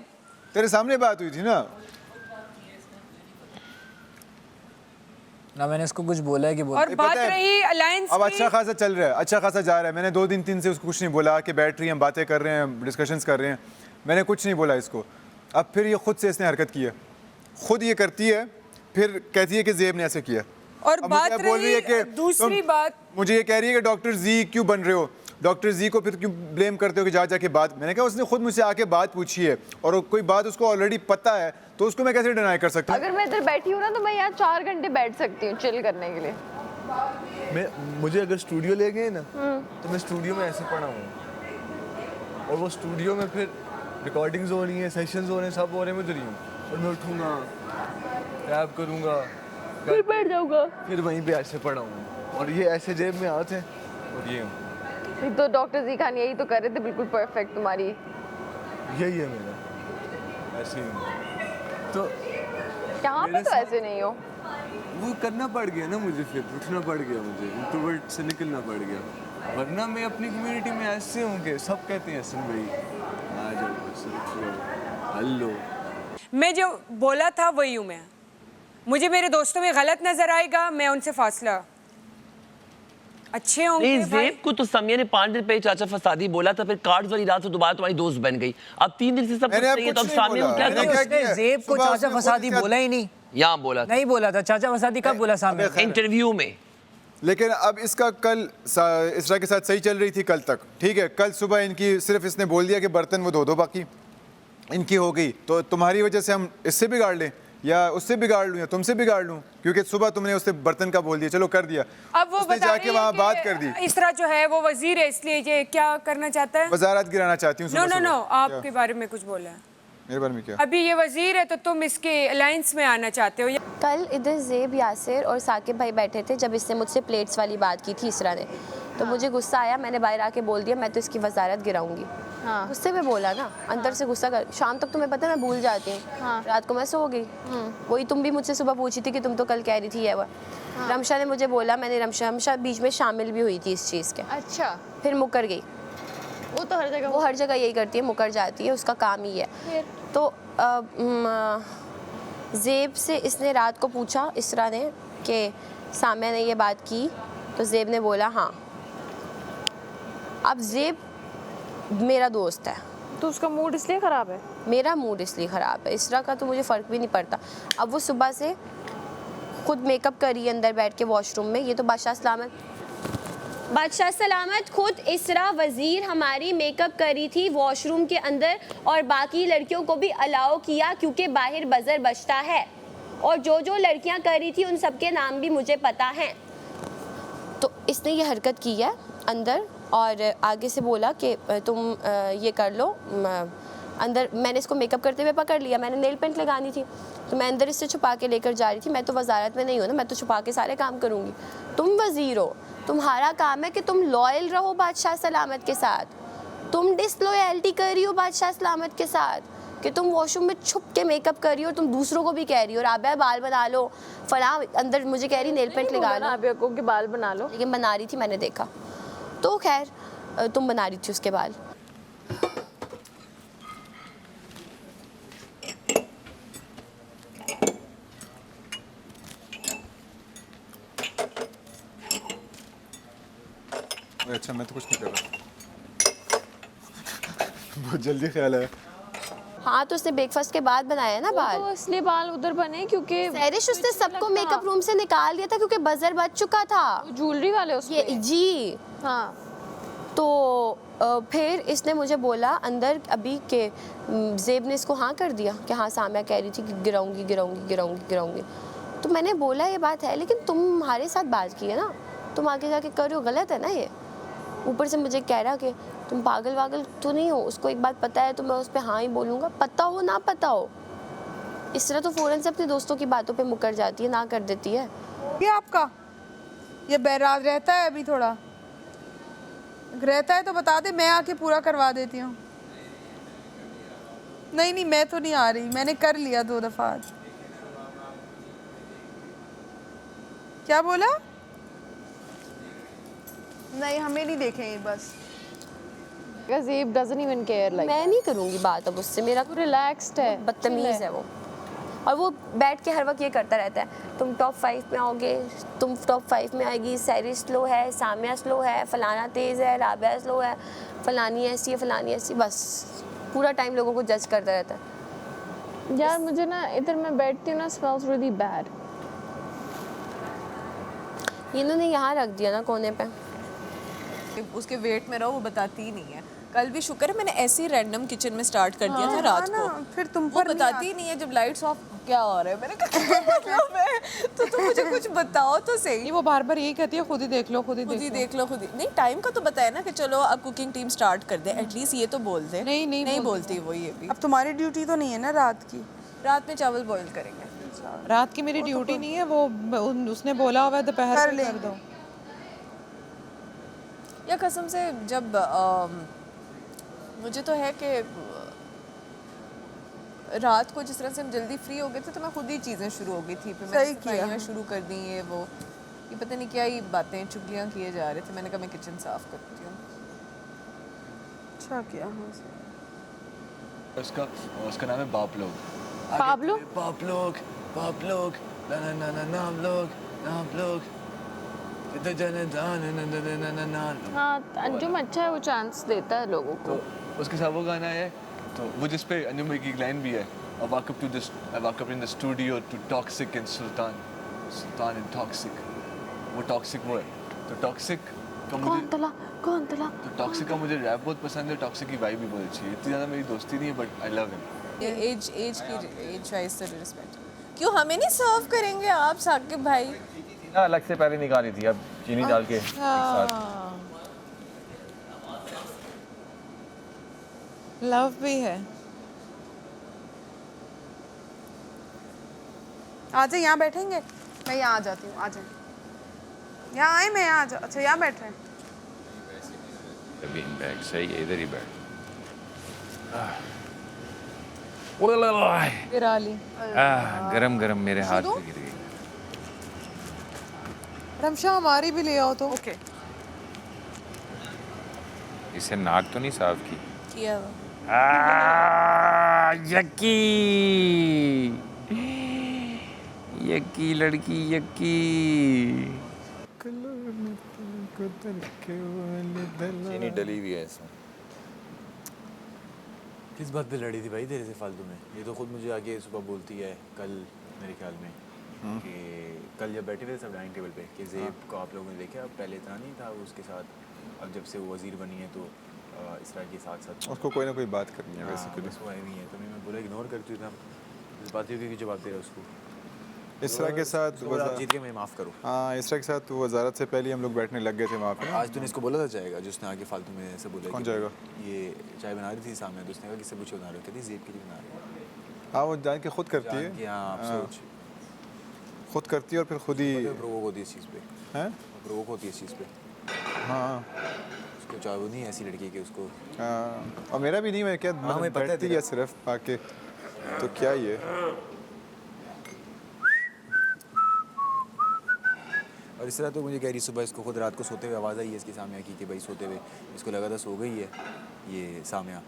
तेरे सामने बात हुई थी ना मैंने इसको कुछ बोला है कि और बात पता है, रही अलायंस अब अच्छा खासा चल रहा है, अच्छा खासा जा रहा है। मैंने 2 दिन 3 से उसको कुछ नहीं बोला कि बैठ रही हैं, बातें कर रहे हैं, डिस्कशंस कर रहे हैं, मैंने कुछ नहीं बोला इसको। अब फिर ये खुद से इसने हरकत की है, खुद ये करती है, फिर कहती है कि ज़ेब ने ऐसे किया। और अब बात मुझे बोल रही है रही कि दूसरी बात, मुझे ये कह रही है कि डॉक्टर जी क्यों बन रहे हो, डॉक्टर जी को फिर क्यों ब्लेम करते हो कि जा जाके बात। मैंने कहा उसने खुद मुझसे आके बात पूछी है और कोई बात उसको ऑलरेडी पता है, तो उसको मैं कैसे डिनाई कर सकता हूँ? अगर मैं इधर बैठी हूँ ना तो मैं यहाँ 4 घंटे बैठ सकती हूँ चिल करने के लिए। मुझे अगर स्टूडियो ले गए ना तो मैं स्टूडियो में ऐसे पड़ा हूँ, और वो स्टूडियो में फिर रिकॉर्डिंग्स हो रही हैं, सेशंस हो रहे हैं, सब हो रहे हैं, मैं उधर ही हूँ और मैं उठूँगा, रैप करूँगा, फिर बैठ जाऊँगा। फिर वहीं पे ऐसे पड़ा हूँ और ये ऐसे जेब में हाथ है और ये हूँ। तो डॉक्टर जी खान यही तो कर रहे थे, बिल्कुल परफेक्ट तुम्हारी। यही है मेरा, ऐसे ही हूँ। तो यहाँ पे तो ऐसे नहीं हो। वो करना पड़ गया ना मुझे, फिर उठना पड़ गया मुझे, इंट्रोवर्ट से निकलना पड़ गया, वरना मैं अपनी कम्युनिटी में ऐसे हूँ कि सब कहते हैं हसन भाई आ जाओ बस उठो, हेलो। मैं जो बोला था वही हूँ मैं। मुझे मेरे दोस्तों में गलत नजर आएगा, मैं उनसे फासला। अच्छे होंगे नहीं, भाई। ज़ेब को तो समिया ने 5 दिन पहले चाचा फसादी बोला था, फिर कार्ड्स वाली रात से दोबारा तुम्हारी दोस्त बन गई। अब 3 दिन से सब कुछ मैंने अब सही है, तो अब कुछ नहीं सामने बोला। को क्या मैंने करूं? क्या उसने किया? जेब को सुबह चाचा उसने खुद फसादी इसका- बोला ही नहीं, यहाँ बोला था नहीं बोला था। चाचा फसादी कब बोला सामने? अबे खैर। इंटरव्यू में। लेकिन अब इसका कल इसरा के साथ सही चल रही थी कल तक, ठीक है। कल सुबह इनकी सिर्फ इसने बोल दिया कि बर्तन वो धो दो, बाकी इनकी हो गई। तो तुम्हारी वजह से हम इससे बिगाड़ लें या उससे बिगाड़ लूँ या तुमसे बिगाड़ लूँ, क्योंकि सुबह तुमने उससे बर्तन का बोल दिया, चलो कर दिया। अब वो उसने बता जाके रही है वहाँ कि बात कर दी, इसरा जो है वो वजीर है, इसलिए ये क्या करना चाहता है? वजारत गिराना चाहती हूँ। नो सुबह नो नो, सुबह। आपके बारे में कुछ बोला है। मेरे बारे में क्या? अभी ये वजीर है तो तुम इसके अलायंस में आना चाहते हो? कल इधर ज़ेब, यासिर और साकिब भाई बैठे थे जब इसने मुझसे प्लेट्स वाली बात की थी इसरा ने, तो मुझे गुस्सा आया। मैंने बाहर आके बोल दिया मैं तो इसकी वजारत गिराऊंगी। हाँ। गुस्से में बोला ना, अंदर से गुस्सा कर। शाम तक तुम्हें पता है मैं भूल जाती हूँ। हाँ। रात को मैं सो गई। वही तुम भी मुझसे सुबह पूछी थी कि तुम तो कल कह रही थी ये वो। रमशा ने मुझे बोला, मैंने रमशा बीच में शामिल भी हुई थी इस चीज़ के, अच्छा, फिर मुकर गई। वो तो हर जगह वो हर जगह यही करती है, मुकर जाती है, उसका काम ही है। फिर? तो ज़ेब से इसने रात को पूछा इसरा ने कि सामिया ने ये बात की, तो ज़ेब ने बोला हाँ। अब ज़ेब मेरा दोस्त है, तो उसका मूड इसलिए ख़राब है। मेरा मूड इसलिए ख़राब है, इसरा का तो मुझे फ़र्क भी नहीं पड़ता। अब वो सुबह से खुद मेकअप करी है अंदर बैठ के वॉशरूम में। ये तो बादशाह सलामत खुद इसरा वज़ीर हमारी मेकअप करी थी वॉशरूम के अंदर, और बाकी लड़कियों को भी अलाउ किया क्योंकि बाहर बजर बजता है, और जो जो लड़कियां करी थी उन सबके नाम भी मुझे पता हैं। तो इसने ये हरकत की है अंदर, और आगे से बोला कि तुम ये कर लो। अंदर मैंने इसको मेकअप करते हुए पकड़ लिया, मैंने नेल पेंट लगानी थी, तो मैं अंदर इससे छुपा के लेकर जा रही थी। मैं तो वजारत में नहीं हूँ ना, मैं तो छुपा के सारे काम करूँगी। तुम वज़ीर हो, तुम्हारा काम है कि तुम लॉयल रहो बादशाह सलामत के साथ। तुम डिसलॉयल्टी कर रही हो बादशाह सलामत के साथ कि तुम वॉशरूम में छुप के मेकअप कर रही हो, तुम दूसरों को भी कह रही हो राबिया बाल बना लो, फला अंदर मुझे कह रही नेल पेंट लगा लो। राबिया को कि बाल बना लो, लेकिन बना रही थी, मैंने देखा। तो खैर तुम बना रही थी उसके बाल। अच्छा, मैं तो कुछ नहीं कर रहा। बहुत जल्दी ख्याल है। हाँ, तो उसने ब्रेकफास्ट के बाद बनाया ना बाल। तो इसलिए बाल उधर बने क्योंकि सैरिश उसने सबको मेकअप रूम से निकाल दिया था क्योंकि बजर बज चुका था। ज्वेलरी वाले उसको ये जी। हाँ, तो फिर इसने मुझे बोला अंदर अभी के ज़ेब ने इसको हाँ कर दिया कि हाँ सामिया कह रही थी कि गिराऊंगी गिराऊंगी गिराऊंगी गिराऊंगी। तो मैंने बोला ये बात है, लेकिन तुम्हारे साथ बात की है ना, तुम आगे जाके कर रहे हो, गलत है ना ये। ऊपर से मुझे कह रहा कि तुम पागल वागल तो नहीं हो, उसको एक बात पता है तो मैं उस पर हाँ ही बोलूँगा, पता हो ना पता हो। इस तरह तो फ़ौरन से अपने दोस्तों की बातों पे मुकर जाती है, ना कर देती है। ये आपका ये बैराज रहता है, अभी थोड़ा रहता है तो बता दे, मैं आके पूरा करवा देती हूँ। नहीं नहीं, मैं तो नहीं आ रही, मैंने कर लिया 2 दफ़ा आज। क्या बोला? नहीं, हमें नहीं देखेंगे बस। ज़ेब डजंट इवन केयर लाइक। मैं नहीं करूँगी बात अब उससे, मेरा रिलैक्स्ड है, बदतमीज़ है वो। और वो बैठ के हर वक्त ये करता रहता है, तुम टॉप 5 में आओगे, तुम टॉप 5 में आएगी, सैरिश स्लो है, सामिया स्लो है, फलाना तेज़ है, राबिया स्लो है, फलानी ऐसी है, फलानी ऐसी, बस पूरा टाइम लोगों को जज करता रहता है। यार मुझे ना इधर मैं बैठती हूँ ना, स्मेल्स रियली बैड। इन्होंने यहाँ रख दिया ना कोने पे। उसके वेट में रहो, वो बताती ही नहीं है। कल भी शुक्र है मैंने ऐसे ही रैंडम किचन में स्टार्ट कर दिया था रात को, फिर तुम वो बताती ही नहीं है जब लाइट्स ऑफ क्या हो रहा है। मैंने कहा क्या मतलब है, तो तुम मुझे कुछ बताओ तो सही। नहीं, वो बार बार यही कहती है खुद ही देख लो, खुद ही खुद ही देख लो। देख लो, खुद ही नहीं। टाइम का तो बताया ना कि चलो अब कुकिंग टीम स्टार्ट कर दे, एटलीस्ट ये तो बोल दे। नहीं बोलती वो ये भी। अब तुम्हारी ड्यूटी तो नहीं है ना रात की? रात में चावल बॉईल करेंगे। रात की मेरी ड्यूटी नहीं है, वो उसने बोला हुआ है दोपहर में कर दो। या कसम से जब मुझे तो है कि रात को जिस तरह से हम जल्दी फ्री हो गए थे तो मैं खुद ही चीज़ें शुरू हो गई थी। फिर मैंने सफाइयाँ शुरू कर दी, ये वो ये पता नहीं क्या ही बातें चुगलियाँ किए जा रहे थे। मैंने कहा मैं किचन साफ करती हूँ। अच्छा किया। उसका नाम है बाप लोग। पाब्लो? बाप लोग ना ना ना ना नाम लोग हाँ, अंजुम अच्छा है, वो चांस देता है लोगों को। तो उसके साथ वो गाना है तो वो जिस पे अंजुम की एक लाइन भी है, I walk up in the studio to Toxic and Sultan and Toxic। वो टॉक्सिक वो है, तो टॉक्सिक का मुझे कौन तला तो टॉक्सिक का मुझे रैप बहुत पसंद है। टॉक्सिक की वाइब भी बहुत अच्छी है। इतनी ज़्यादा मेरी दोस्ती नहीं है बट आई लव हिम। ये एज वाइज से रिस्पेक्ट। क्यों हमें नहीं सर्व करेंगे आप साकिब भाई? ना अलग से पहले निकाली थी, अब चीनी डाल के एक साथ। लव भी है। आ जाए, यहाँ बैठेंगे। मैं यहाँ आ जाती हूँ, आ जाए। यहाँ आए, मैं यहाँ आ जा। अच्छा यहाँ बैठ रहे हैं। बीन बैग सही है, इधर ही बैठ। गिरा ली। गरम गरम मेरे हाथ पे गिर गई। रमशा हमारी भी ले आओ तो। ओके। इसे नाक तो नहीं साफ की? किया हुआ। यक्की लड़की यक्की। चीनी डली हुई है इसमें। किस बात पे लड़ी थी भाई तेरे से फालतू में? ये तो खुद मुझे आके सुबह बोलती है कल मेरे ख्याल में कि कल जब बैठे थे सब डाइनिंग टेबल पे कि ज़ेब को आप लोगों ने देखा, पहले इतना नहीं था वो उसके साथ, अब जब से वो वज़ीर बनी है तो इस तरह के साथ साथ उसको कोई ना कोई बात करनी है वैसे के लिए। बस वो आई हुई है तो मैं बोला इग्नोर करती हूँ, इस बात की जवाब दे रहा उसको। इसरा के साथ आप जीत के मैं माफ़ करो। हाँ, इसरा के साथ वजारत से पहले हम लोग बैठने लग गए थे वहाँ पे। आज तूने इसको बोला था जाएगा जो उसने आगे फालतू में ऐसे बोला? कौन जाएगा? ये चाय बना रही थी सामने, तो उसने कहा किससे पूछे बना रही कहती ज़ेब के लिए बना रही है। हाँ, वो जान के खुद करती है। हाँ, आप सोच खुद करती है और फिर खुद ही प्रोवोक होती है इस चीज़ पे। हैं? प्रोवोक होती है इस चीज़ पे। हाँ, उसको चाहे वो नहीं ऐसी लड़की के उसको। और मेरा भी नहीं, मैं क्या हाँ, मैं पता है बैठती है सिर्फ आके, तो क्या ये और इस तरह तो मुझे कह रही सुबह इसको खुद रात को सोते हुए आवाज़ आई है इसके सामने की कि भाई सोते हुए इसको लगा था सो गई है ये सामया।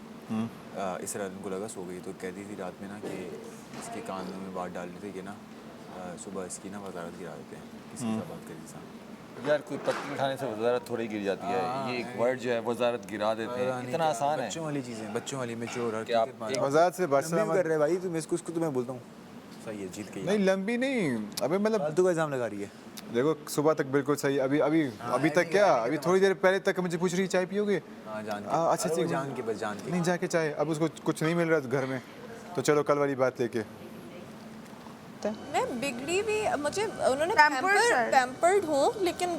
इस तरह उनको लगा सो गई, तो कहती थी रात में ना कि इसके कानों में बात डाल रहे थे कि ना सुबह इसकी ना वजारत गिरा देते हैं। किसी से बात करी थी सामने? यार कोई पत्नी उठाने से वजारत थोड़ी गिर जाती है। ये एक वर्ड जो है वजारत गिरा देते हैं, इतना आसान है। बच्चों वाली चीज़ें, बच्चों वाली मेच्योर हर वजारत से बादशाह कर रहे भाई तुम इसको, उसको तो मैं बोलता हूँ सही है जीत के। नहीं लंबी नहीं, अबे मतलब फालतू का इल्ज़ाम लगा रही है। देखो सुबह तक बिल्कुल सही, अभी तक क्या, अभी थोड़ी देर पहले तक मुझे पूछ रही चाय पियोगे? हाँ जान के। अच्छा अरे वो जान के, बस जान के। नहीं जाके चाय, अब उसको कुछ नहीं मिल रहा घर में, तो चलो कल वाली बात लेके। मैं बिगड़ी भी, मुझे उन्होंने पैम्पर्ड हूँ लेकिन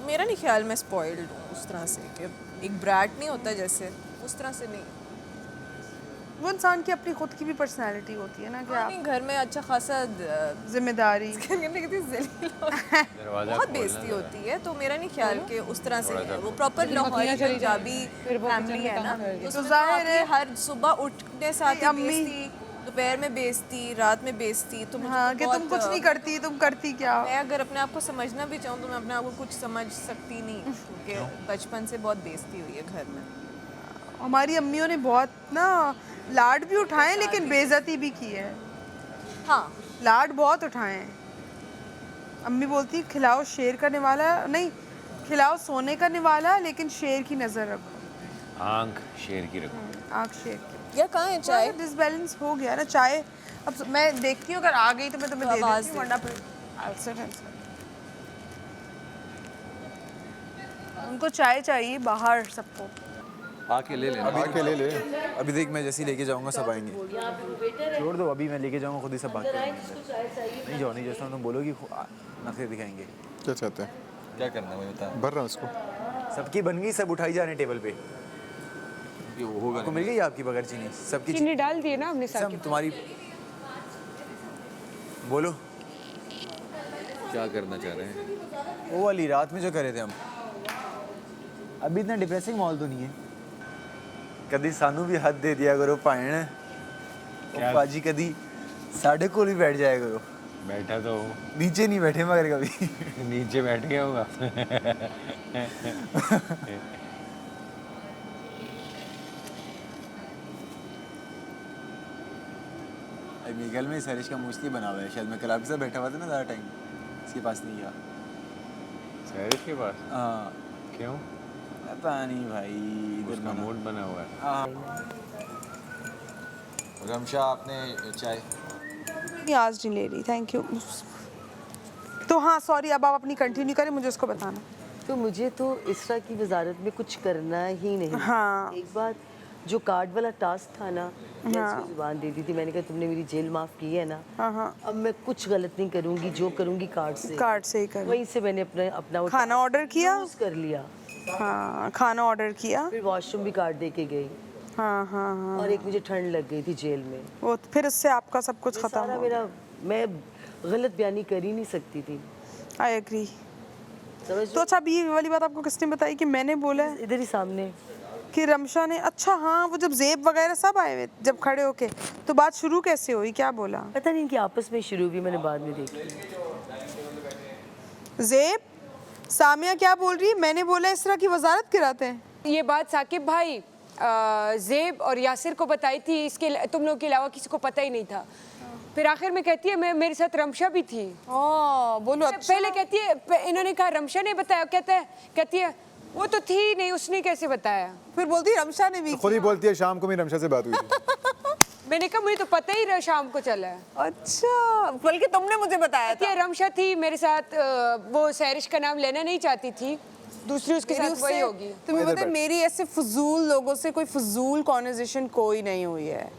मेरा नहीं ख्याल मैं स्पॉइल्ड हूँ उस तरह से कि एक ब्रैट नहीं होता जैसे, उस तरह से नहीं। वो इंसान की अपनी खुद की भी पर्सनालिटी होती है ना कि आप घर में अच्छा खासा जिम्मेदारी बहुत बेइज्जती होती है, तो मेरा नहीं ख्याल कि उस तरह से है। वो प्रॉपर लाहौरी पंजाबी फैमिली है ना, तो जाहिर है हर सुबह उठने साथ बेइज्जती, दोपहर में बेइज्जती, रात में बेइज्जती। तो हाँ कि तुम कुछ नहीं करती, तुम करती क्या? मैं अगर अपने आप को समझना भी चाहूँ तो मैं अपने आप को कुछ समझ सकती नहीं, क्योंकि बचपन से बहुत बेइज्जती हुई है घर में। हमारी अम्मियों ने बहुत ना लाड भी उठाए लेकिन बेइज्जती भी की है। हाँ, लाड बहुत उठाए हैं। अम्मी बोलती खिलाओ शेर का निवाला नहीं, खिलाओ सोने का निवाला लेकिन शेर की नज़र रखो। आंख शेर की रखो। आंख शेर की। यार कहाँ है चाय? डिसबैलेंस हो गया ना चाय। अब मैं देखती हूँ अगर आ गई तो मैं तुम्हें दे देती हूँ, वरना फिर उनको चाय चाहिए बाहर सबको। आके ले लेना। आके ले ले। अभी देख मैं जैसे ही लेके जाऊंगा सब आएंगे। छोड़ दो, अभी मैं लेके जाऊंगा खुद ही सब भाग के आएंगे। नहीं जाओ, नहीं जैसा तुम बोलोगी नखरे दिखाएंगे। क्या चाहते हैं? क्या करना है मुझे बता। भर रहा हूँ उसको। सबकी बन गई, सब उठाई जा रहे हैं टेबल पे। ये वो होगा आपको मिल गई आपकी बगैर चीनी? सबकी चीनी डाल दिए ना हमने सब साथ। तुम्हारी। बोलो क्या करना चाह रहे हैं? वो वाली रात में जो करे थे हम। अभी इतना डिप्रेसिंग माहौल तो नहीं है। कभी सानू भी हद दे दिया करो पायण। और पाजी कभी साढ़े को भी बैठ जाया करो। बैठा तो नीचे नहीं बैठे मगर कभी। नीचे बैठ गया होगा। मेरे ख्याल में सरिश का मोस्टली बना हुआ है शायद। मैं कल आपके साथ बैठा हुआ था ना ज़्यादा टाइम, इसके पास नहीं गया। सैरिश के पास? हाँ। क्यों? पता नहीं भाई, उसका मूड बना हुआ है। हाँ। रमशा आपने चाय? आज नहीं ले रही, थैंक यू। तो हाँ सॉरी, अब आप अपनी कंटिन्यू करें, मुझे उसको बताना। तो मुझे तो इसरा की वजारत में कुछ करना ही नहीं। हाँ। एक बात, जो कार्ड वाला टास्क था ना, मैं हाँ। इसको जुबान दे दी थी। मैंने कहा तुमने मेरी जेल माफ़ की है ना, हाँ हाँ। अब मैं कुछ गलत नहीं करूँगी, जो करूँगी कार्ड से ही कर। वहीं से मैंने अपना वो खाना ऑर्डर किया, यूज़ कर लिया। हाँ खाना ऑर्डर किया, फिर वॉशरूम भी कार्ड दे के गई। हाँ हाँ हाँ। और एक मुझे ठंड लग गई थी जेल में, वो फिर उससे आपका सब कुछ खत्म सारा हो मेरा, मैं गलत बयानी कर ही नहीं सकती थी। I agree. तो अच्छा, अभी ये वाली बात आपको किसने बताई कि मैंने बोला है? इधर ही सामने कि रमशा ने। अच्छा हाँ, वो जब जेब वगैरह सब आए हुए जब खड़े होके, तो बात शुरू कैसे हुई, क्या बोला? पता नहीं कि आपस में शुरू हुई, मैंने बाद में देखी। जेब, सामिया क्या बोल रही है? मैंने बोला इस तरह की वजारत गिराते हैं। ये बात साकिब भाई जेब और यासिर को बताई थी, इसके तुम लोगों के अलावा किसी को पता ही नहीं था। फिर आखिर में कहती है मैं, मेरे साथ रमशा भी थी। बोलो। अच्छा। पहले कहती है, इन्होंने कहा रमशा ने बताया, कहती है वो तो थी नहीं, उसने कैसे बताया? फिर बोलती है रमशा ने भी। खुद ही बोलती है शाम को मेरी रमशा से बात हुई थी। मैंने कहा मुझे तो पता ही रहा शाम को चला है। अच्छा, बल्कि तुमने मुझे बताया था। रमशा थी मेरे साथ, वो सैरिश का नाम लेना नहीं चाहती थी, दूसरी उसके साथ वही होगी। तुम्हें पता है मेरी ऐसे फजूल लोगों से कोई फजूल कॉन्वर्सेशन कोई नहीं हुई है,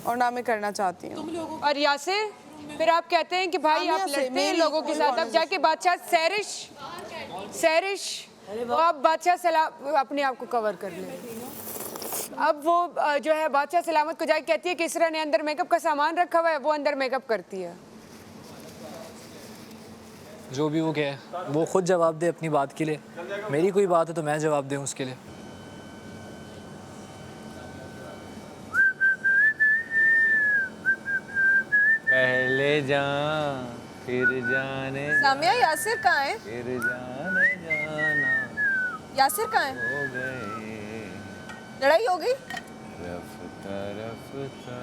और ना मैं करना चाहती हूँ। और यासिर, फिर आप कहते हैं कि भाई आप लड़ते हैं लोगों के साथ, अब जाके बादशाह सैरिश वो आप बादशाह सलाम अपने आप को कवर कर ले। अब वो जो है बादशाह सलामत को जाके कहती है कि इसरा ने अंदर मेकअप का सामान रखा हुआ है, वो अंदर मेकअप करती है। जो भी वो कहे, वो खुद जवाब दे अपनी बात के लिए। मेरी कोई बात है तो मैं जवाब दूँ उसके लिए। पहले जान फिर जाने, सामिया, यासिर कहाँ है? फिर जाने जाना यासिर कहाँ है? हो गए, लड़ाई हो गई? रफ्ता रफ्ता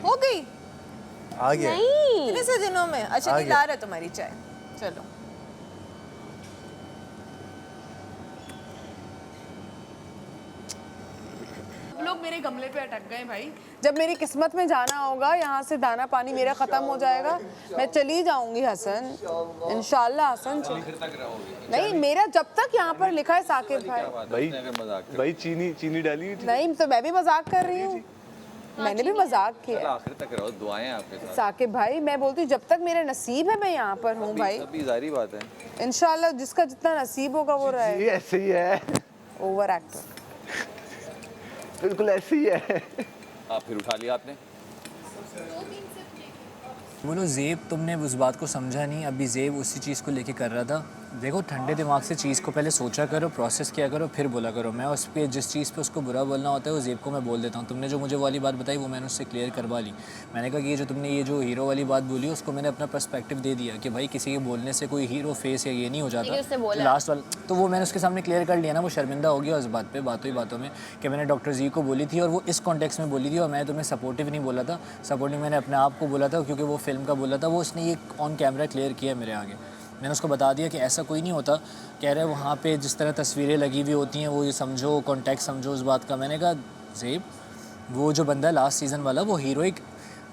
हो गई? आ गया। कितने से दिनों में? अच्छा, आ नहीं गया। ला रहा तुम्हारी चाय। चलो। लोग मेरे गमले पे अटक गए भाई। जब मेरी किस्मत में जाना होगा, यहाँ से दाना पानी मेरा ख़त्म हो जाएगा, मैं चली जाऊंगी हसन, इंशाल्लाह हसन। नहीं, मेरा जब तक यहाँ पर लिखा है साकिब भाई। भाई चीनी डाली थी। नहीं, तो मैं भी मजाक कर रही हूँ, मैंने भी मजाक किया। आखिर तक रहो, दुआएं आपके साथ। साकिब भाई, मैं बोलती हूँ जब तक मेरा नसीब है मैं यहाँ पर हूँ भाई। अभी जारी बात है। इंशाल्लाह जिसका जितना नसीब होगा वो रहे। ऐसे ही है। Over actor. बिल्कुल ऐसे ही है। आप फिर उठा लिया आपने। बोलो जेब, तुमने उस बात को समझा नहीं। अभी जेब उसी चीज़ को लेके कर रहा था। देखो, ठंडे दिमाग से चीज़ को पहले सोचा करो, प्रोसेस किया करो, फिर बोला करो। मैं उस पर जिस चीज़ पे उसको बुरा बोलना होता है वो जेब को मैं बोल देता हूँ। तुमने जो मुझे वाली बात बताई वो मैंने उससे क्लियर करवा ली। मैंने कहा कि ये जो तुमने ये जो हीरो वाली बात बोली उसको मैंने अपना पर्सपेक्टिव दे दिया कि भाई किसी के बोलने से कोई हीरो फेस या ये नहीं हो जाता लास्ट वाला। तो वो मैंने उसके सामने क्लियर कर लिया ना, वो शर्मिंदा हो गया उस बात पर, बातों में कि मैंने डॉक्टर जी को बोली थी और वो इस कॉन्टेक्स्ट में बोली थी। और मैं तुम्हें सपोर्टिव नहीं बोला था, सपोर्टिव मैंने अपने आप को बोला था क्योंकि वो फिल्म का बोला था। वो उसने ये ऑन कैमरा क्लियर किया मेरे आगे। मैंने उसको बता दिया कि ऐसा कोई नहीं होता। कह रहे वहाँ पे जिस तरह तस्वीरें लगी हुई होती हैं वो ये समझो, कॉन्टेक्स्ट समझो उस बात का। मैंने कहा जेब, वो जो बंदा लास्ट सीज़न वाला वो हीरोइक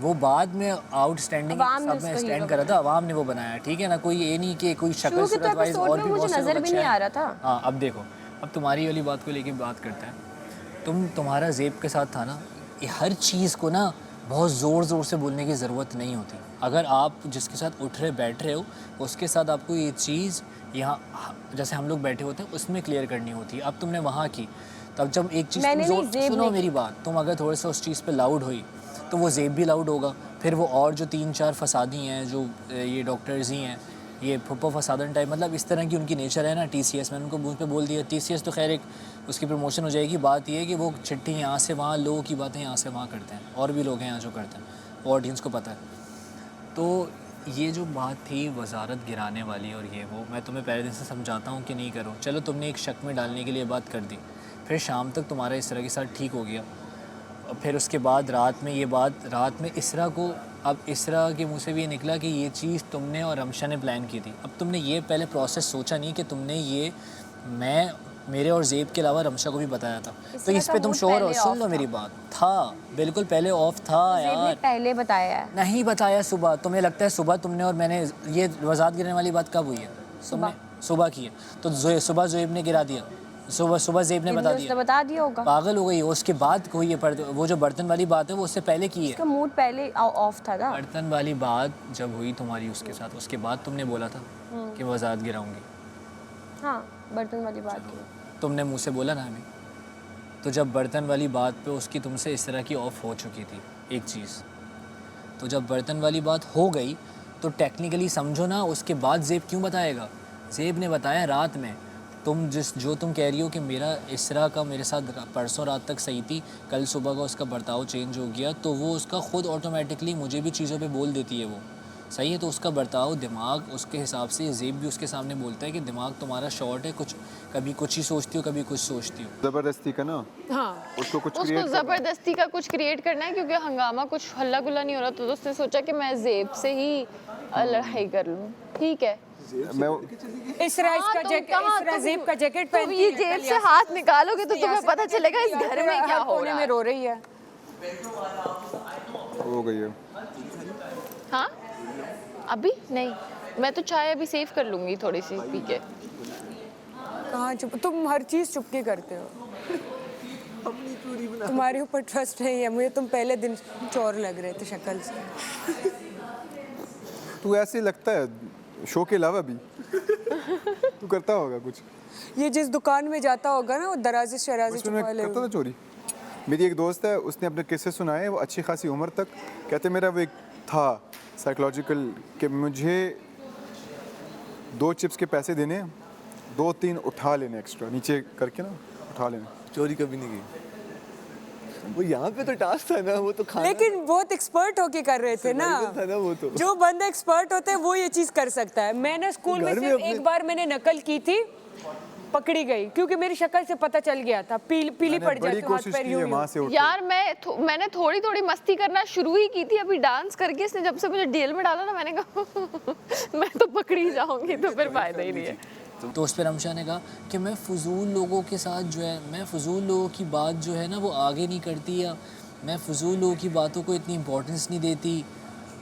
वो बाद में आउटस्टैंडिंग अवाम ने सब में उसको स्टैंड हीरो करा था, अवाम ने वो बनाया, ठीक है ना। कोई ये नहीं कि कोई शक्ल शुरू के तो सूरत वाइज एपिसोड और में भी मुझे बहुत से नजर लोग भी अच्छे नहीं हैं। आ रहा था। हाँ अब देखो, अब तुम्हारी वाली बात को लेके बात करते हैं। तुम्हारा ज़ेब के साथ था ना, ये हर चीज़ को ना बहुत ज़ोर से बोलने की ज़रूरत नहीं होती। अगर आप जिसके साथ उठ रहे बैठ रहे हो उसके साथ आपको ये चीज़ यहाँ जैसे हम लोग बैठे होते हैं उसमें क्लियर करनी होती है। अब तुमने वहाँ की, तब जब एक चीज़ मैंने नहीं, ज़ेब सुनो ने मेरी बात, तुम अगर थोड़े से उस चीज़ पे लाउड हुई तो वो ज़ेब भी लाउड होगा। फिर वो और जो 3-4 फसादी हैं, जो ये डॉक्टर्स ही हैं, ये फुप्पो फसादन टाइप, मतलब इस तरह की उनकी नेचर है ना। TCS मैंने उनको मुँह पे बोल दिया, TCS तो खैर एक उसकी प्रमोशन हो जाएगी। बात ये है कि वो चिट्ठी यहाँ से वहाँ, लोगों की बातें यहाँ से वहाँ करते हैं, और भी लोग हैं यहाँ जो करते हैं, वो ऑडियंस को पता है। तो ये जो बात थी वजारत गिराने वाली और ये वो, मैं तुम्हें पहले दिन से समझाता हूँ कि नहीं करो, चलो तुमने एक शक में डालने के लिए बात कर दी, फिर शाम तक तुम्हारा इस तरह के साथ ठीक हो गया। फिर उसके बाद रात में ये बात, रात में इसरा को, अब इसरा के मुंह से भी ये निकला कि ये चीज़ तुमने और रमशा ने प्लान की थी। अब तुमने ये पहले प्रोसेस सोचा नहीं कि तुमने ये मेरे और ज़ेब के अलावा रमशा को भी बताया था। तो इस पे तुम श्योर हो? सुन लो मेरी बात, था बिल्कुल पहले ऑफ था यार, पहले बताया है। नहीं बताया सुबह। तुम्हें लगता है सुबह तुमने और मैंने ये वजात गिरने वाली बात कब हुई है? सुबह की है, तो सुबह ज़ेब ने गिरा दिया, सुबह ज़ेब ने बता दिया होगा। पागल हो गई उसके बाद कोई ये वो जो बर्तन वाली बात है वो उससे पहले की है। उसका मूड पहले ऑफ था ना। बर्तन वाली बात जब हुई तुम्हारी उसके साथ, उसके बाद तुमने बोला था कि वजात गिराऊंगी। हाँ, बर्तन वाली बात की तुमने मुंह से बोला ना अभी। तो जब बर्तन वाली बात पे उसकी तुमसे इस तरह की ऑफ हो चुकी थी एक चीज़, तो जब बर्तन वाली बात हो गई तो टेक्निकली समझो ना, उसके बाद ज़ेब क्यों बताएगा? ज़ेब ने बताया रात में। जो तुम कह रही हो कि मेरा इसरा का मेरे साथ परसों रात तक सही थी, कल सुबह का उसका बर्ताव चेंज हो गया, तो वो उसका खुद ऑटोमेटिकली मुझे भी चीज़ों पे बोल देती है वो, सही है। तो उसका बर्ताव, दिमाग उसके हिसाब से, ज़ेब भी उसके सामने बोलता है कि दिमाग तुम्हारा शॉर्ट है, कभी कुछ ही सोचती हो, कभी कुछ सोचती हो। ज़बरदस्ती का ना, हाँ, उसको ज़बरदस्ती का कुछ क्रिएट करना है, क्योंकि हंगामा कुछ हल्ला गुल्ला नहीं हो रहा, तो उसने सोचा कि मैं ज़ेब से ही लड़ाई कर लूँ। ठीक है, इसका ज़ेब का जैकेट तुम ये जेब से हाथ निकालोगे तो तुम्हें पता चलेगा इस घर में क्या हो रहा है। में रो रही है। हो गई है। हाँ, अभी नहीं, मैं तो चाय अभी सेव कर लूंगी थोड़ी सी पी के। कहाँ चुप, तुम हर चीज़ चुपके करते हो। तुम्हारे ऊपर ट्रस्ट नहीं है मुझे, तुम पहले दिन चोर लग रहे थे शक्ल से। तू ऐसे लगता है शो के अलावा भी तू करता होगा कुछ। ये जिस दुकान में जाता होगा ना, वो दराजे शराजे छुपा ले करता था चोरी। मेरी एक दोस्त है, उसने अपने किस्से सुनाए, वो अच्छी खासी उम्र तक कहते मेरा वो एक था साइकोलॉजिकल कि मुझे 2 चिप्स के पैसे देने, 2-3 उठा लेने एक्स्ट्रा नीचे करके ना, उठा लेने। चोरी कभी नहीं की वो, यहाँ पे तो टास्क था ना, वो तो खाना। लेकिन बहुत एक्सपर्ट होके कर रहे थे ना, था ना वो तो। जो बंदा एक्सपर्ट होता है वो ये चीज़ कर सकता है। मैंने स्कूल में सिर्फ एक बार मैंने नकल की थी, पकड़ी गई, क्योंकि मेरी शक्ल से पता चल गया था, पीली पड़ जाती हाथ पैर यूं। यार मैंने थोड़ी मस्ती करना शुरू ही की थी अभी डांस करके। इसने जब से मुझे डीएल में डाला ना, मैंने कहा मैं तो पकड़ी जाऊंगी, तो फिर फायदा ही नहीं है। तो उस पर रमशा ने कहा कि मैं फजूल लोगों के साथ जो है, मैं फजूल लोगों की बात जो है ना वो आगे नहीं करती, या मैं फजूल लोगों की बातों को इतनी इम्पोर्टेंस नहीं देती,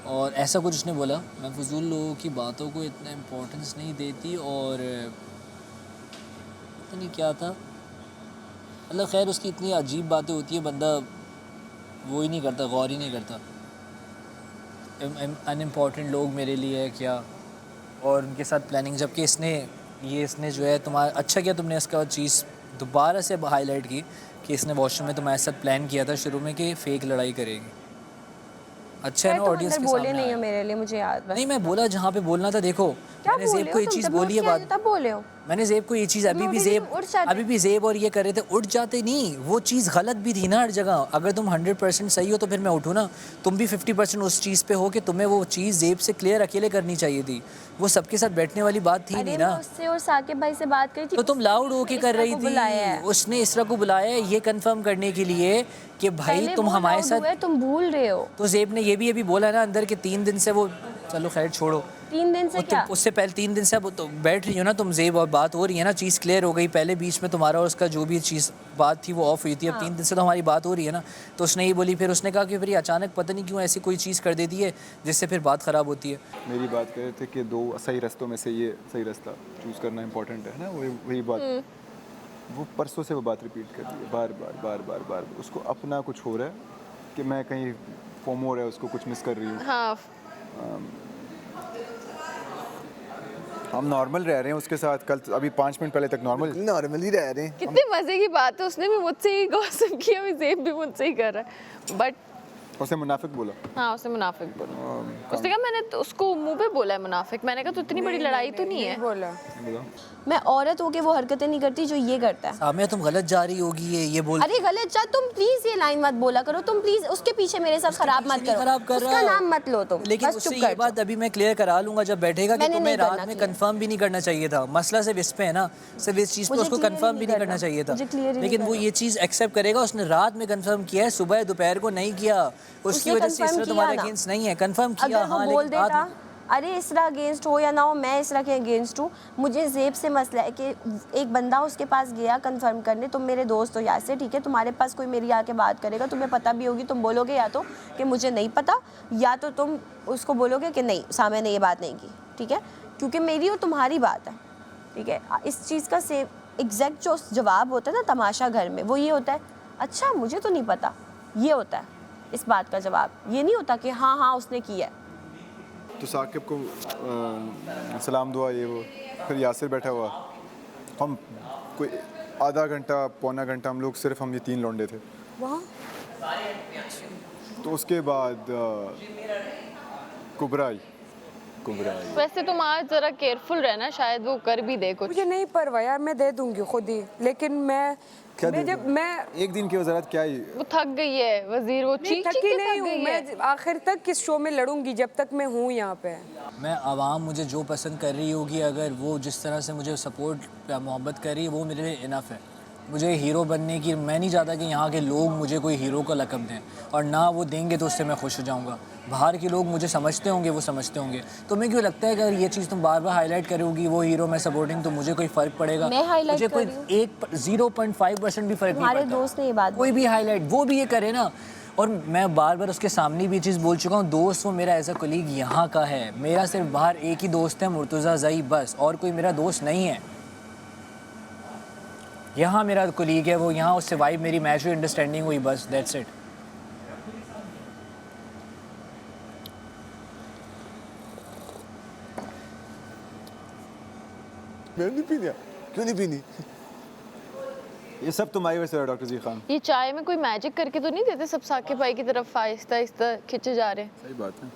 और ऐसा कुछ उसने बोला, मैं फजूल लोगों की बातों को इतना इम्पोर्टेंस नहीं देती, और पता नहीं क्या था, मतलब खैर उसकी इतनी अजीब बातें होती है, बंदा वो ही नहीं करता, गौर ही नहीं करता। अनइम्पॉर्टेंट लोग मेरे लिए है क्या, और उनके साथ प्लानिंग, जबकि इसने जो है तुम्हारा अच्छा किया, तुमने इसका चीज़ दोबारा से हाईलाइट की कि इसने वॉशरूम में तुम्हारे साथ प्लान किया था शुरू में कि फेक लड़ाई करेगी। अच्छा है ना, ऑडियंस के बोले सामने नहीं हो मेरे लिए, मुझे याद नहीं, मैं बोला जहाँ पे बोलना था। देखो मैंने ज़ेब को ये चीज़ बोली है, बात तब बोले हो मैंने ज़ेब को ये चीज़ अभी भी ज़ेब और ये कर रहे थे, उठ जाते नहीं, वो चीज़ गलत भी थी ना हर जगह। अगर तुम 100% सही हो तो फिर मैं उठूँ ना, तुम भी 50% उस चीज़ पे हो कि तुम्हें वो चीज़ ज़ेब से क्लियर अकेले करनी चाहिए थी, वो सबके साथ बैठने वाली बात थी नहीं ना। उससे और साकिब भाई से बात करी थी, तो तुम लाउड होके कर रही थी, उसने इसरा को बुलाया ये कंफर्म करने के लिए कि भाई तुम हमारे साथ, तुम भूल रहे हो। तो ज़ेब ने ये भी बोला ना अंदर के 3 दिन से वो, चलो खैर छोड़ो, 3 दिन से क्या? उससे पहले 3 दिन से अब तो बैठ रही हो ना तुम ज़ेब और बात हो रही है ना, चीज़ क्लियर हो गई। पहले बीच में तुम्हारा और उसका जो भी चीज़ बात थी वो ऑफ हुई थी, अब 3 दिन से तो हमारी बात हो रही है ना। तो उसने ये बोली, फिर उसने कहा कि फिर ये अचानक पता नहीं क्यों ऐसी कोई चीज़ कर देती है जिससे फिर बात ख़राब होती है। मेरी बात कर रहे थे कि 2 सही रास्तों में से ये सही रास्ता चूज़ करना इंपॉर्टेंट है ना, वही बात। वो परसों से वो बात रिपीट कर रही है बार। उसको अपना कुछ हो रहा है कि मैं कहीं फोमो हो रहा है, उसको कुछ मिस कर रही हूँ। हाँ हम नॉर्मल रह रहे हैं उसके साथ, कल अभी 5 मिनट पहले तक नॉर्मली रह रहे हैं। कितने मजे की बात है, उसने भी मुझसे ही गॉसिप किया, अभी ज़ेब भी मुझसे ही कर रहा है। बट उसने मुनाफिक बोला। हाँ उसने मुनाफिक बोला। उसने कहा, मैंने तो उसको मुंह पे बोला है मुनाफिक। मैंने कहा तो इतनी बड़ी लड़ाई तो नहीं है। बोला मैं औरत होके वो हरकतें नहीं करती जो ये करता है। सामने तुम गलत जा रही होगी, ये बोल। अरे गलत जा, तुम प्लीज ये लाइन मत बोला करो, तुम प्लीज उसके पीछे मेरे साथ खराब मत करो, खराब कर उसका नाम मत लो तुम। लेकिन बस उससे चुप ये कर बात अभी मैं क्लियर करा लूंगा जब बैठेगा कि मैंने तुम्हें नहीं रात करना में clear। कंफर्म भी नहीं करना चाहिए था। मसला सिर्फ इस पे है ना, सिर्फ इस चीज़ पे मुझे उसको clear ही कंफर्म भी नहीं नहीं करना करना। चाहिए था। मुझे clear ही नहीं लेकिन वो करना। ये चीज़ एक्सेप्ट करेगा, उसने रात में कंफर्म किया है, सुबह दोपहर को नहीं किया। उसकी उसने वजह से confirm इसरा किया तुम्हारे ना। अगेंस्ट नहीं है, कंफर्म किया। अगर वो हाँ बोल लेकिन बाद देता, में अरे इसरा अगेंस्ट हो या ना हो, मैं इसरा के अगेंस्ट हूँ। मुझे ज़ेब से मसला है कि एक बंदा उसके पास गया कंफर्म करने, तुम मेरे दोस्त हो यहाँ से, ठीक है, तुम्हारे पास कोई मेरी आके बात करेगा, तुम्हें पता भी होगी, तुम बोलोगे या तो कि मुझे नहीं पता, या तो तुम उसको बोलोगे कि नहीं सामने ने ये बात नहीं की, ठीक है, क्योंकि मेरी और तुम्हारी बात है, ठीक है। इस चीज़ का सेम एग्जैक्ट जो जवाब होता है ना तमाशा घर में, वो ये होता है, अच्छा मुझे तो नहीं पता, ये होता है इस बात का जवाब। ये नहीं होता कि हाँ हाँ उसने किया है। तो साकिब को सलाम दुआ ये वो, फिर यासिर बैठा हुआ, हम कोई आधा घंटा पौना घंटा हम लोग सिर्फ हम ये 3 लौंडे थे वहाँ। तो उसके बाद कुबरा आई। वैसे तुम आज जरा केयरफुल रहना, शायद वो कर भी दे कुछ। मुझे नहीं परवाह यार, मैं दे दूंगी खुद ही, लेकिन मैं जब मैं एक दिन की वजारत क्या ही, वो थक गई है वजीर, वो चीख चीख थकी के नहीं थक हूँ गई मैं, है। आखिर तक किस शो में लड़ूंगी जब तक मैं हूँ यहाँ पे। मैं आवाम मुझे जो पसंद कर रही होगी, अगर वो जिस तरह से मुझे सपोर्ट या मोहब्बत कर रही है, वो मेरे लिए इनफ है। मुझे हीरो बनने की, मैं नहीं चाहता कि यहाँ के लोग मुझे कोई हीरो का लक़ब दें, और ना वो देंगे तो उससे मैं खुश हो जाऊँगा। बाहर के लोग मुझे समझते होंगे, वो समझते होंगे। तो मैं क्यों लगता है कि अगर ये चीज़ तुम बार बार हाईलाइट करोगी, वो हीरो मैं सपोर्टिंग, तो मुझे कोई फ़र्क पड़ेगा? मैं highlight मुझे कोई कर रही हूँ। 0.5% भी फ़र्क नहीं हमारे पड़ता। दोस्त ने ये बात कोई भी हाईलाइट वो भी ये करे ना। और मैं बार बार उसके सामने भी ये चीज़ बोल चुका हूँ, दोस्त वो मेरा एज अ कलीग यहाँ का है, मेरा सिर्फ बाहर एक ही दोस्त है, मुर्तज़ा ज़ई, बस, और कोई मेरा दोस्त नहीं है। यहाँ मेरा कलीग है, वो यहाँ उससे वाइब मेरी मैच हुई, अंडरस्टैंडिंग हुई, बस, दैट्स इट। मैं नहीं पीनी, क्यों नहीं पीनी? ये सब तुम्हारी वजह से है डॉक्टर जी खान। ये चाय में कोई मैजिक करके तो नहीं देते? सब साकिब भाई की तरफ आहिस्ता आहिस्ता खिंचे जा रहे हैं। सही बात है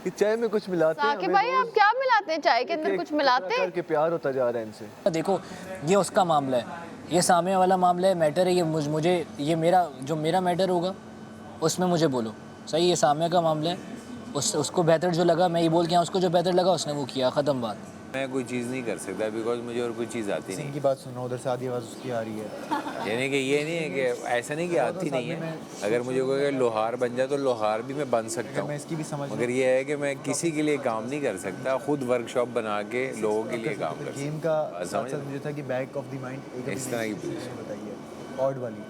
कि चाय में कुछ मिलाते हैं। साकिब भाई आप क्या मिलाते हैं चाय के अंदर? कुछ मिलाते हैं? करके प्यार होता जा रहा है इनसे। देखो ये उसका मामला है, ये सामने वाला मामला है, मैटर है, ये मुझे ये मेरा जो मेरा मैटर होगा उसमें मुझे बोलो, सही। ये सामने का मामला है, उसको बेहतर जो लगा मैं ये बोल के आया, उसको जो बेहतर लगा उसने वो किया, ख़त्म बात। मैं कोई चीज़ नहीं कर सकता बिकॉज मुझे और कोई चीज़ आती नहीं। की बात सुनो, उधर से आधी आवाज़ उसकी आ रही है। यानी कि ये नहीं है कि ऐसा नहीं कि आती नहीं है, अगर मुझे कोई लोहार बन जाए तो लोहार भी मैं बन सकता हूँ, इसकी भी समझ, मगर ये है कि मैं किसी के लिए काम नहीं कर सकता, खुद वर्कशॉप बना के लोगों के लिए काम कर गेम का मकसद मुझे था कि बैक ऑफ द माइंड इस तरह की बताइए ऑड वाली।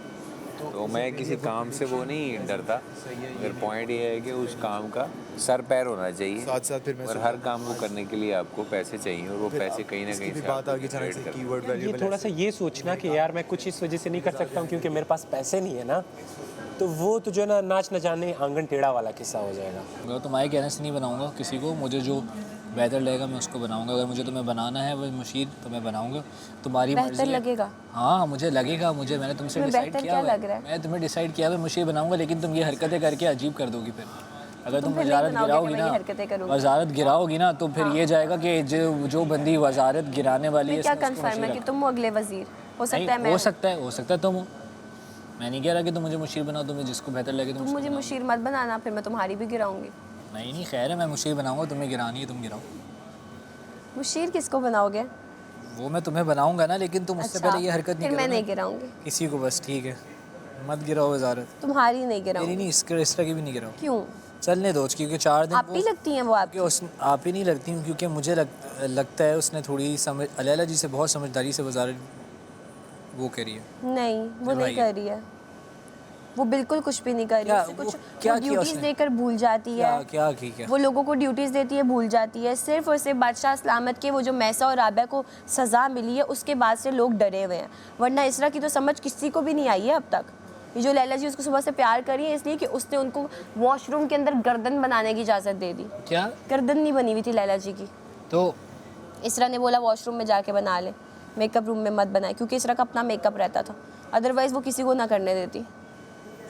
तो मैं किसी काम से वो नहीं डरता, मगर पॉइंट ये है कि उस काम का सर पैर होना चाहिए, साथ साथ फिर और हर काम को करने के लिए आपको पैसे चाहिए, और वो पैसे कहीं ना कहीं से बात आगे जाने से कीवर्ड वैल्यू ये थोड़ा सा ये सोचना कि यार मैं कुछ इस वजह से नहीं कर सकता हूँ क्योंकि मेरे पास पैसे नहीं है ना, तो वो तो जो है ना नाच न जाने आंगन टेढ़ा वाला किस्सा हो जाएगा। मैं तुम्हारे कहने से नहीं बनाऊंगा किसी को, मुझे जो बेहतर लगेगा मैं उसको बनाऊंगा। अगर मुझे तुम्हें बनाना है वो मुशीर तो मैं बनाऊंगा, तुम्हारी मर्जी बेहतर है। लगेगा? हाँ मुझे लगेगा, मैंने तुमसे डिसाइड किया क्या लग रहा है? मैं तुम्हें डिसाइड किया है मुशीर बनाऊंगा, लेकिन तुम ये हरकतें करके अजीब कर दोगी फिर। अगर तुम फिर नहीं वजारत बनाओगे गिराओगी कि ना, मैं ये हरकतें करूंगी? वजारत गिराओगी ना तो फिर ये जाएगा कि जो बंदी वजारत गिराने वाली है क्या इसने उसको कंफर्म है मुशीर कि तुम हो अगले वजीर? हो सकता है नहीं, मैं हो सकता है तुम हो। मैं नहीं कह रहा कि तुम मुझे मुशीर बनाओ, तुम्हें जिसको बेहतर लगे तुम तुम मुझे मुशीर मत बनाना, फिर मैं तुम्हारी भी गिराऊंगी। नहीं खैर है, मैं मुशीर बनाऊंगा, तुम्हें गिरानी है तुम गिराओ। मुशीर किसको बनाओगे? वो मैं तुम्हें बनाऊंगा ना, लेकिन तुम उससे अच्छा, पहले ये हरकत नहीं फिर करो मैं ना नहीं गिराऊंगी किसी को, बस ठीक है, मत गिराओ वजारत। तुम्हारी नहीं गिराऊंगी। मेरी नहीं, इस तरह की भी नहीं गिराओ। क्यों? चलने दो, क्योंकि 4 दिन आप ही लगती हैं वो आपकी? आप ही नहीं लगती हूँ, क्योंकि मुझे लगता है उसने थोड़ी समझ लैला जी से बहुत समझदारी से वजारत वो करी है। नहीं, वो नहीं कर रही है, वो बिल्कुल कुछ भी नहीं कर रही है। कुछ ड्यूटीज देकर भूल जाती है। क्या वो लोगों को ड्यूटीज देती है, भूल जाती है। सिर्फ और सिर्फ बादशाह सलामत के वो जो मैसा और राबिया को सज़ा मिली है, उसके बाद से लोग डरे हुए हैं, वरना इसरा की तो समझ किसी को भी नहीं आई है अब तक। ये जो लैला जी उसको सुबह से प्यार करी है इसलिए कि उसने उनको वॉशरूम के अंदर गर्दन बनाने की इजाज़त दे दी। क्या गर्दन नहीं बनी हुई थी लैला जी की, तो इसरा ने बोला वॉशरूम में जाके बना ले, मेकअप रूम में मत बनाए, क्योंकि इसरा का अपना मेकअप रहता था, अदरवाइज़ वो किसी को ना करने देती।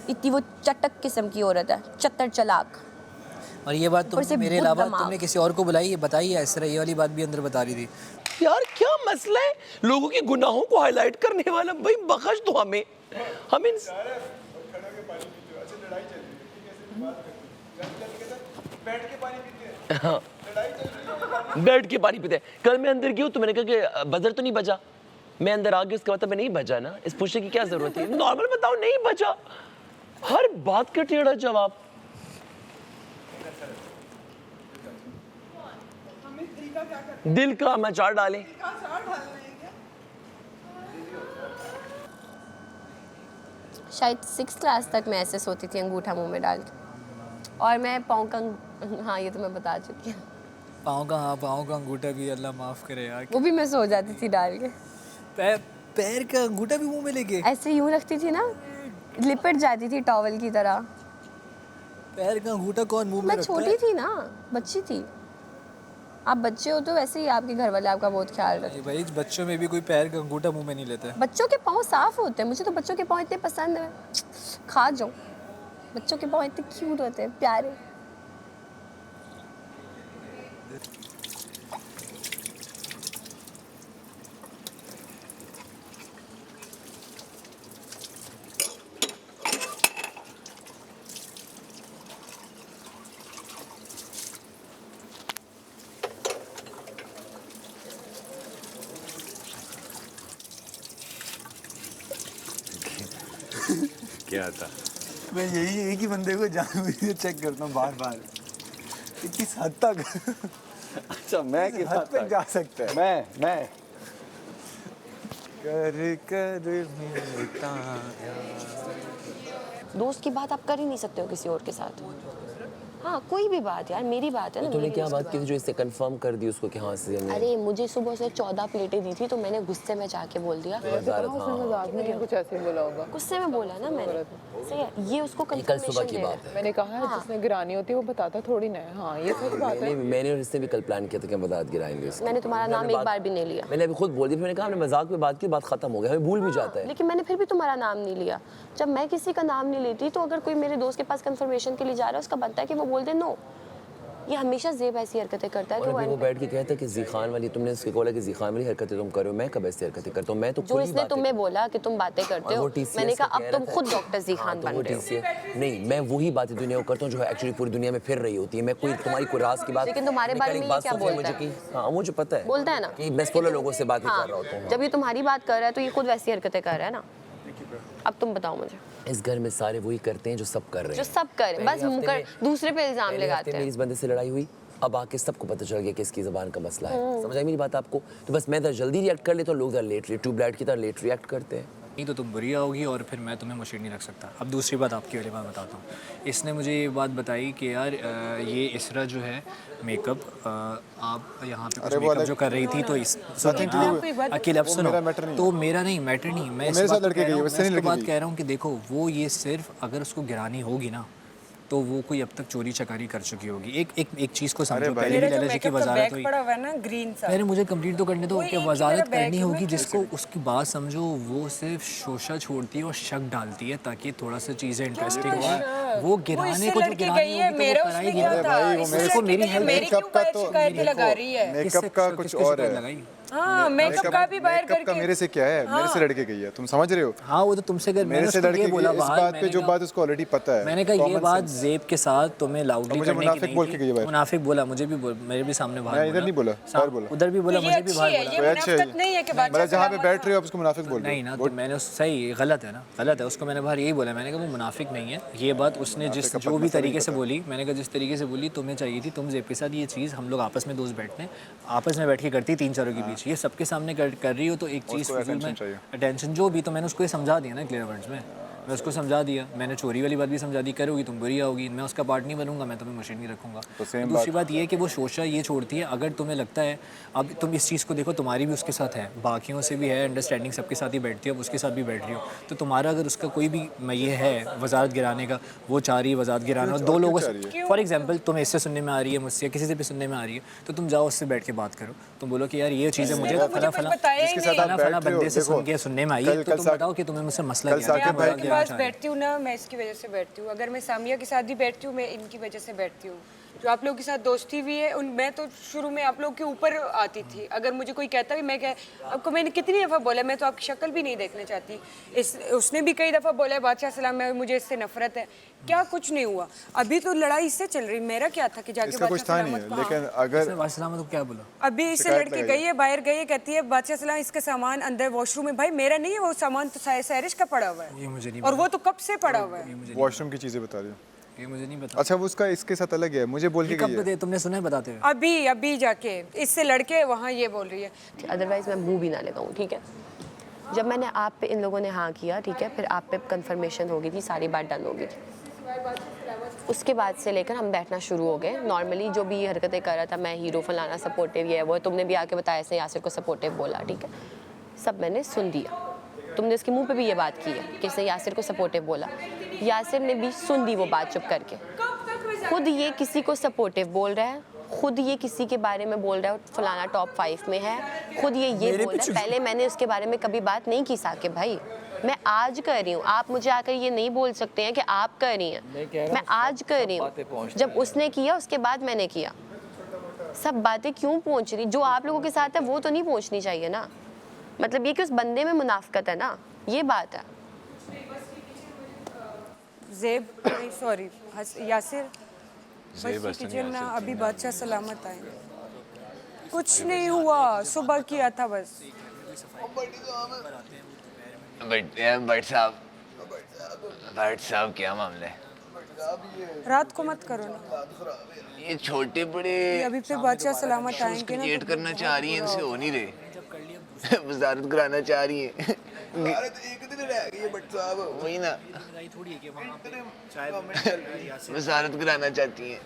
इतनी वो चटक किस्म की औरत है, चत्तर चलाक। और ये बात तुमने मेरे अलावा तुमने किसी और को बुलाई, ये बताई है? ऐसा ये वाली बात भी अंदर बता रही थी। यार क्या मसला है लोगों के गुनाहों को हाईलाइट करने वाला? भाई बख्श दो हमें हाँ बैठ के पानी पीते। कल मैं अंदर गया तो मैंने कहा कि बजर तो नहीं बजा, मैं अंदर आ गया, उसके बाद मैं नहीं बजा ना, इस पूछने की क्या जरूरत है? नॉर्मल बताओ नहीं बजा, हर बात का टेढ़ा जवाब। दिल का हम अचार डालें। शायद 6th क्लास तक मैं ऐसे सोती थी अंगूठा मुंह में डाल के, और मैं पाँव का हाँ ये तो मैं बता चुकी हूँ। पाँव का अंगूठा भी अल्लाह माफ़ करे यार, वो भी मैं सो जाती थी डाल के। पैर का अंगूठा भी मुंह में लेके ऐसे यूं रखती थी ना, लिपट जाती थी टॉवल की तरह। पैर का अंगूठा कौन मुंह में मैं रखता है? छोटी थी ना, बच्ची थी। आप बच्चे हो तो वैसे ही आपके घर वाले आपका बहुत ख्याल रखते हैं। भाई बच्चों में भी कोई पैर का अंगूठा मुंह में नहीं लेता है। बच्चों के पाँव साफ होते हैं, मुझे तो बच्चों के पाँव इतने पसंद है, खा जाऊँ। बच्चों के पाँव इतने क्यूट होते हैं, प्यारे। क्या था? मैं यही एक ही बंदे को जानबूझ के चेक करता हूँ बार बार, किस हद तक। अच्छा मैं किस हद तक जा सकता है? मैं कर मिलता दोस्त की बात आप कर ही नहीं सकते हो किसी और के साथ। हाँ कोई भी बात यार, मेरी बात है ना। तूने क्या बात की थी जो इससे कंफर्म कर दी उसको कि हाँ से अरे मुझे सुबह से 14 प्लेटें दी थी, तो मैंने गुस्से में जाके बोल दिया। कुछ ऐसे बोला होगा, गुस्से में बोला ना मैंने। सही है, ये उसको कल सुबह की बात है। मैंने कहा है जिसने गिरानी होती है वो बताता थोड़ी ना है। हाँ ये सच बात है। मैंने और इसने भी कल प्लान किया था कि हम बारात गिराएंगे। मैंने तुम्हारा नाम एक बार भी नहीं लिया। मैंने अभी खुद बोल दिया, मैंने कहा हमने मजाक में बात की, बात खत्म हो गया, हमें भूल भी जाता है। लेकिन मैंने फिर भी तुम्हारा नाम नहीं लिया। जब मैं किसी का नाम नहीं लेती तो अगर कोई मेरे दोस्त के पास कंफर्मेशन के लिए जा रहा है, उसका बनता है कि वो बोल दे नो। ये हमेशा ज़ेब ऐसी हरकतें करता है। और वो बैठ के कहता है कि ज़ीखान वाली, तुमने उसको बोला कि ज़ीखान वाली हरकतें तुम करो, मैं कब ऐसी हरकतें करता हूँ? मैं तो जो इसने तुम्हें बोला कि तुम बातें करते हो, मैंने कहा अब तुम खुद डॉक्टर ज़ीखान बन रहे हो। नहीं, मैं वही बातें दुनिया को करता हूँ जो एक्चुअली पूरी दुनिया में फिर रही होती है। मैं कोई तुम्हारी कोई राज की बात, लेकिन तुम्हारे बारे में ये क्या बोलता है? हाँ मुझे पता है, बोलता है ना कि मैं 16 लोगों से बात कर रहा होता हूँ। जब ये तुम्हारी बात कर रहा है तो ये खुद वैसी हरकतें कर रहा है ना। अब तुम बताओ मुझे। इस घर में सारे वही करते हैं जो सब कर रहे हैं, जो सब कर रहे हैं, बस दूसरे पे इल्जाम लगाते हैं। मेरी इस बंदे से लड़ाई हुई, अब आके सबको पता चल गया कि इसकी ज़बान का मसला है। समझ आई मेरी बात आपको? तो बस मैं जल्दी रिएक्ट कर लेता हूँ, लोग लेट, ट्यूबलाइट की तरह लेट रिएक्ट करते हैं। नहीं तो तुम बुरी आओगी और फिर मैं तुम्हें मुश्किल नहीं रख सकता। अब दूसरी बात आपकी वाली बात बताता हूँ। इसने मुझे ये बात बताई कि यार ये इसरा जो है मेकअप, आप यहाँ पे कुछ मेकअप जो कर रही थी तो इस अकेले, अब सुनो, तो मेरा नहीं मैटर नहीं, मैं इस बात कह रहा हूँ कि देखो वो ये सिर्फ अगर उसको गिरानी होगी ना तो वो कोई अब तक चोरी चकारी कर चुकी होगी। एक चीज़ को समझो, पहले भी लैला जी की वजारत हुई, पहले मुझे कंप्लीट तो करने दो कि वजारत करनी होगी जिसको, उसकी बात समझो। वो सिर्फ शोशा छोड़ती है और शक डालती है ताकि थोड़ा सा चीज़ें इंटरेस्टिंग हो। वो गिराने को जो गिरानी होगी तो वो कराएगी ना। उसको मेरी हेल्प, मेकअप का कुछ और है। हाँ मेकअप का भी बाहर मेकअप का करके मेरे से क्या है, मेरे से लड़के गई है, तुम समझ रहे हो? हाँ वो तो तुमसे कर मेरे से लड़के बोला इस बात पे जो बात उसको ऑलरेडी पता है। मैंने कहा ये बात ज़ेब के साथ तुम्हें लाउडली मुझे करने की मुनाफिक नहीं बोल के थी। गई है भाई। मुनाफिक बोला, मुझे भी मेरे भी सामने बाहर मैं इधर नहीं बोला, बाहर बोला। उधर भी बोला, मुझे भी बाहर बोला। ये मुनाफिकत नहीं है कि बादशाह मतलब जहाँ पे बैठ रहे हो आप उसको मुनाफिक बोल रहे नहीं ना, तो मैंने सही गलत है ना, गलत है। उसको मैंने बाहर यही बोला, मैंने कहा वो मुनाफिक नहीं है। ये बात उसने जिस जो भी तरीके से बोली, मैंने कहा जिस तरीके से बोली तुम्हें चाहिए थी, तुम ज़ेब के साथ ये चीज़ हम लोग आपस में दोस्त बैठते हैं, आपस में बैठ के करती 3-4 के बीच, ये सबके सामने कर रही हो तो एक चीज़ अटेंशन जो भी, तो मैंने उसको ये समझा दिया ना क्लियर वर्ड्स में, मैं उसको समझा दिया। मैंने चोरी वाली बात भी समझा दी, करोगी तुम बुरी आओगी, मैं उसका पार्ट नहीं बनूंगा, मैं तुम्हें मशीन नहीं रखूंगा। तो दूसरी बात ये है कि वो शोशा ये छोड़ती है। अगर तुम्हें लगता है, अब तुम इस चीज़ को देखो, तुम्हारी भी उसके साथ है, बाकियों से भी है अंडरस्टैंडिंग, सबके साथ ही बैठती है, अब उसके साथ भी बैठ रही हो, तो तुम्हारा अगर उसका कोई भी ये है वजारत गिराने का, वो चाह रही है वजारत गिराना, और 2 लोगों से फॉर एग्जाम्पल तुम्हें इससे सुनने में आ रही है, मुझसे किसी से भी सुनने में आ रही है, तो तुम जाओ उससे बैठ के बात करो, तुम बोलो कि यार ये चीज़ें मुझे फला बंदे से सुनने में आई है, तो तुम बताओ कि तुम्हें मुझसे मसला बैठती हूँ ना, मैं इसकी वजह से बैठती हूँ। अगर मैं सामिया के साथ भी बैठती हूँ, मैं इनकी वजह से बैठती हूँ। जो आप लोगों के साथ दोस्ती भी है, मैं तो शुरू में आप लोग के ऊपर आती थी। अगर मुझे कोई कहता भी, मैं आपको मैंने कितनी दफ़ा बोला मैं तो आपकी शक्ल भी नहीं देखना चाहती। उसने भी कई दफ़ा बोला बादशाह सलाम में मुझे इससे नफरत है, क्या कुछ नहीं हुआ। अभी तो लड़ाई इससे चल रही, मेरा क्या था कि जाके कुछ था नहीं है, लेकिन अगर बादशाह तो क्या बोला, अभी इससे लड़की गई है, बाहर गई है, कहती है बादशाह सलाम इसका सामान अंदर वॉशरूम में। भाई मेरा नहीं है वो सामान, तो सैरिश का पड़ा हुआ है, ये मुझे नहीं और वो तो कब से पड़ा हुआ है। वॉशरूम की चीजें बता रही हो, ये मुझे नहीं पता। अच्छा वो उसका इसके साथ अलग है, मुझे बोल के गई है। तुमने सुना है बताते हुए? अभी जाके इससे लड़के वहाँ ये बोल रही है। अदरवाइज मैं मुंह भी ना लगाऊँ, ठीक है। जब मैंने आप पे इन लोगों ने हाँ किया, ठीक है, फिर आप पे कंफर्मेशन हो गई थी, सारी बात डन हो गई थी। उसके बाद से लेकर हम बैठना शुरू हो गए। नॉर्मली जो भी हरकतें कर रहा था, मैं हीरो फलाना सपोर्टिव ये है वो, तुमने भी आके बताया ऐसे यासिर को सपोर्टिव बोला, ठीक है, सब मैंने सुन दिया। तुमने उसके मुंह पे भी ये बात की है कि इसने यासिर को सपोर्टिव बोला, यासिर ने भी सुन ली वो बात चुप करके। खुद ये किसी को सपोर्टिव बोल रहा है, खुद ये किसी के बारे में बोल रहा है फलाना टॉप 5 में है, खुद ये बोल रहा है। पहले मैंने उसके बारे में कभी बात नहीं की साकिब भाई, मैं आज कर रही हूँ। आप मुझे आकर ये नहीं बोल सकते हैं कि आप कर रही हैं, मैं आज कर रही हूँ। जब उसने किया उसके बाद मैंने किया। सब बातें क्यों पहुँच रही, जो आप लोगों के साथ है वो तो नहीं पहुँचनी चाहिए ना। मतलब ये कि उस बंदे में मुनाफकत है ना, ये बात है। ज़ेब सॉरी यासिर किचन ना, अभी बादशाह सलामत आए, कुछ नहीं हुआ, सुबह किया था बस। बट साहब क्या मामला है? रात को मत करो ना, ये छोटे बड़े अभी फिर बादशाह सलामत आएंगे ना, क्रिएट करना चाह रही है, इनसे हो नहीं रहे, वजारत कराना चाह रही है। एक दिन रह गई है बट साहब, वही ना वजारत कराना चाहती हैं।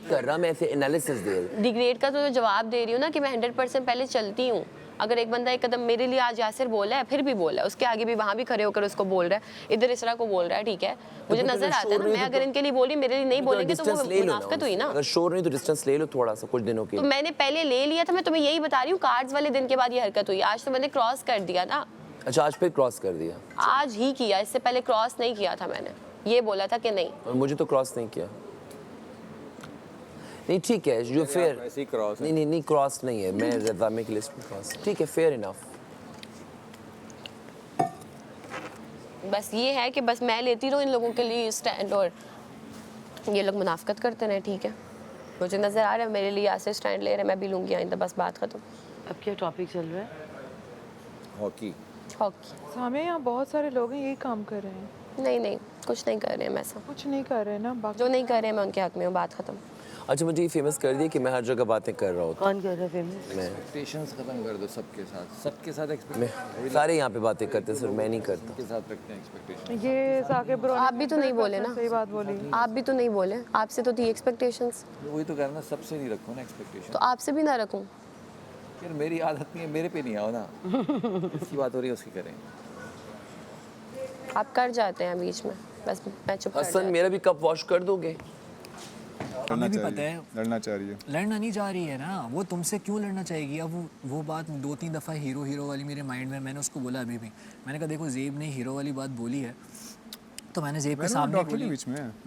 कर रहा मैं ऐसे एनालिसिस दे डिग्रेड का तो जवाब दे रही हूँ ना कि मैं 100% पहले चलती हूँ। अगर एक बंदा एक कदम मेरे लिए आज यासिर बोला है, फिर भी बोला है, उसके आगे भी वहाँ भी खड़े होकर उसको बोल रहा है, इधर इसरा को बोल रहा है, ठीक है, मुझे नजर आता है ना। मैं अगर इनके लिए बोली, मेरे लिए नहीं बोलेंगे तो वो मुनाफिकत हुई ना। अगर शोर नहीं तो डिस्टेंस ले लो थोड़ा सा, कुछ दिनों के। तो मैंने पहले ले लिया था, मैं तुम्हें यही बता रही हूँ। कार्ड्स वाले दिन के बाद ये हरकत हुई, आज तो मैंने क्रॉस कर दिया ना। अच्छा आज पे क्रॉस कर दिया? आज ही किया, इससे पहले क्रॉस नहीं किया था मैंने, ये बोला था कि नहीं। और मुझे तो क्रॉस नहीं किया। नहीं ठीक है, जो फेयर ऐसी क्रॉस नहीं क्रॉस नहीं है, मैं रज़ामे की लिस्ट में क्रॉस, ठीक है, फेयर इनफ। बस ये है कि बस मैं लेती रहूँ इन लोगों के लिए स्टैंड, और ये लोग मुनाफकत करते रहे, ठीक है। मुझे नज़र आ रहा है मेरे लिए यासिर स्टैंड ले रहे हैं, मैं भी लूँगी आइंदा, बस बात खत्म। अब क्या टॉपिक चल रहा है? हॉकी। हमें यहाँ बहुत सारे लोग हैं यही काम कर रहे हैं। नहीं कुछ नहीं कर रहे हैं, मैं सब कुछ नहीं कर रहे हैं ना, जो नहीं कर रहे हैं मैं उनके हक में हूँ, बात खत्म। अच्छा मुझे ये फेमस कर दिया कि मैं हर जगह बातें कर रहा हूँ। कौन कर रहा है फेमस? मैं एक्सपेक्टेशंस खत्म कर दो सबके साथ मैं सारे यहाँ पे बातें करते हैं, सिर्फ मैं नहीं करता। के साथ रखते हैं एक्सपेक्टेशन। ये साकिब ब्रो आप भी तो नहीं बोले ना, सही बात बोली, आप भी तो नहीं बोले, आपसे तो थी एक्सपेक्टेशंस। वही तो करना, सबसे नहीं रखो ना एक्सपेक्टेशन। तो आपसे भी ना रखूं यार, मेरी आदत नहीं है, मेरे पे नहीं आओ ना। इसकी बात हो रही है उसकी करें। आप कर जाते हैं बीच में, बस मैं चुप कर हसन मेरा भी कप वॉश कर दोगे? हमें भी पता है लड़ना चाह रही है, लड़ना नहीं चाह रही है ना, वो तुमसे क्यों लड़ना चाहेगी। अब वो बात 2-3 दफ़ा हीरो वाली मेरे माइंड में, मैंने उसको बोला अभी भी, मैंने कहा देखो ज़ेब ने हीरो वाली बात बोली है, तो मैंने ज़ेब के सामने बोली,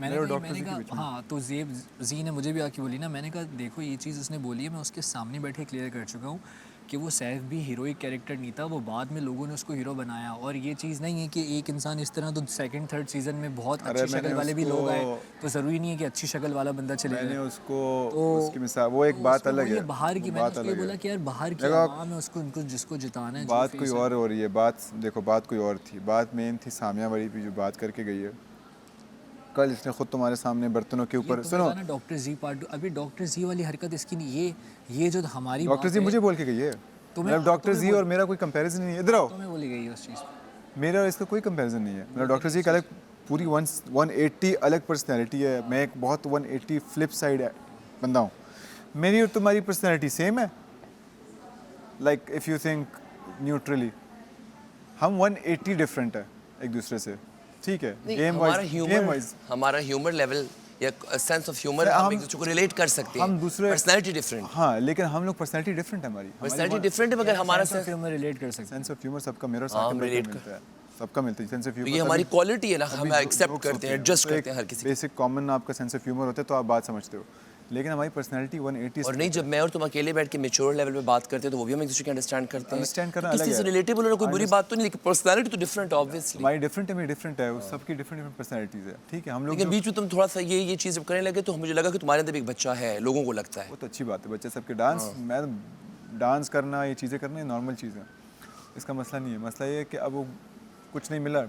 मैंने कहा हाँ, तो ज़ेब जी ने मुझे भी आके बोली ना, मैंने कहा देखो ये चीज़ उसने बोली है, मैं उसके सामने बैठे क्लियर कर चुका हूँ कि वो सैफ भी हीरोइक कैरेक्टर नहीं था, वो बाद में लोगों ने उसको हीरो बनाया। और ये चीज़ नहीं है कि एक इंसान इस तरह तो सेकंड थर्ड सीज़न में बहुत अच्छी शक्ल वाले भी लोग आए, तो ज़रूरी नहीं है कि अच्छी शक्ल वाला बंदा चले। मैंने उसको उसकी मिसाल, वो एक बात अलग है, बाहर की, मैंने उसको ये बोला कि यार बाहर की आवाम है, उसको उनको जिसको जिताना है। बात कोई और हो रही है, बात देखो, बात कोई और थी। बात मेन थी सामिया बड़ी भी जो बात करके गई है कल, इसने खुद तुम्हारे सामने बर्तनों के ऊपर, सुनो डॉक्टर जी पार्ट, अभी डॉक्टर जी वाली हरकत इसकी नहीं, ये जो हमारी डॉक्टर जी मुझे बोल के गई है, मतलब डॉक्टर जी और मेरा कोई कंपैरिजन नहीं है। इधर आओ, तुम्हें बोली गई है उस चीज़, मेरा और इसका कोई कंपैरिजन नहीं है। मतलब डॉक्टर जी का अलग पूरी 180 अलग पर्सनैलिटी है, मैं एक बहुत 180 फ्लिप साइड बंदा हूँ। मेरी और तुम्हारी पर्सनैलिटी सेम है, like if you think neutrally, हम 180 डिफरेंट है एक दूसरे से, ठीक है। हमारा ह्यूमर लेवल या सेंस ऑफ ह्यूमर हम एक दूसरे को रिलेट कर सकते हैं, हम दूसरे पर्सनैलिटी डिफरेंट। हाँ, लेकिन हम लोग पर्सनैलिटी डिफरेंट है, हमारी पर्सनैलिटी डिफरेंट है, मगर हमारा सेंस ऑफ ह्यूमर रिलेट कर सकते हैं। सेंस ऑफ ह्यूमर सबका, मेरा और रिलेट मिलता है, सबका मिलता है सेंस ऑफ ह्यूमर। ये हमारी क्वालिटी है ना, हम एक्सेप्ट करते हैं, एडजस्ट करते हैं हर किसी। बेसिक कॉमन आपका सेंस ऑफ ह्यूमर होता है तो आप बात समझते हो, लेकिन हमारी पर्सनैलिटी 180। और नहीं, जब मैं और तुम अकेले बैठ के मैच्योर लेवल पे बात करते हैं तो वो भी हम एक दूसरे को अंडरस्टैंड करते हैं। अंडरस्टैंड करना किसी से रिलेटेबल होना कोई बुरी बात तो नहीं, लेकिन पर्सनैलिटी तो डिफरेंट ऑब्वियसली। हमारी डिफरेंट है, मेरी डिफरेंट है, सबकी डिफरेंट पर्सनैलिटीज है, ठीक है। हम लोग लेकिन बीच में तुम थोड़ा सा ये चीज़ करने लगे तो मुझे लगा कि तुम्हारे अंदर एक बच्चा है, लोगों को लगता है। वो तो अच्छी बात है, बच्चे सबके डांस, मैं डांस करना, ये चीज़ें करना, ये नॉर्मल चीज़ है, इसका मसला नहीं है। मसला ये है कि अब वो कुछ नहीं मिला,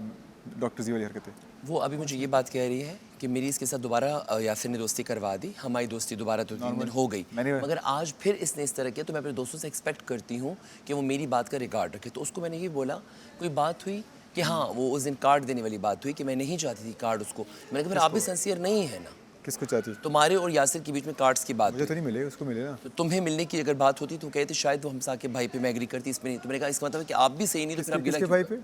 डॉक्टर जी वाली हरकतें। वो अभी मुझे ये बात कह रही है कि मेरी इसके साथ दोबारा यासिर ने दोस्ती करवा दी, हमारी दोस्ती दोबारा तो 3 दिन हो गई, मगर आज फिर इसने इस तरह किया तो मैं अपने दोस्तों से एक्सपेक्ट करती हूँ कि वो मेरी बात का रिगार्ड रखे। तो उसको मैंने ये बोला, कोई बात हुई कि हाँ, वो उस दिन कार्ड देने वाली बात हुई कि मैं नहीं चाहती थी कार्ड उसको। मैंने कहा फिर आप भी सिंसियर नहीं है ना। किसको चाहती? तुम्हारे और यासिर के बीच में कार्ड्स की बात मुझे तो नहीं मिले, उसको मिले ना। तो तुम्हें मिलने की अगर बात होती तो कहते शायद वो हम साकिब भाई पे मैं एग्री करती, इसमें नहीं। तो मैंने कहा इसका मतलब है कि आप भी सही नहीं, तो फिर आप गिला भाई पे,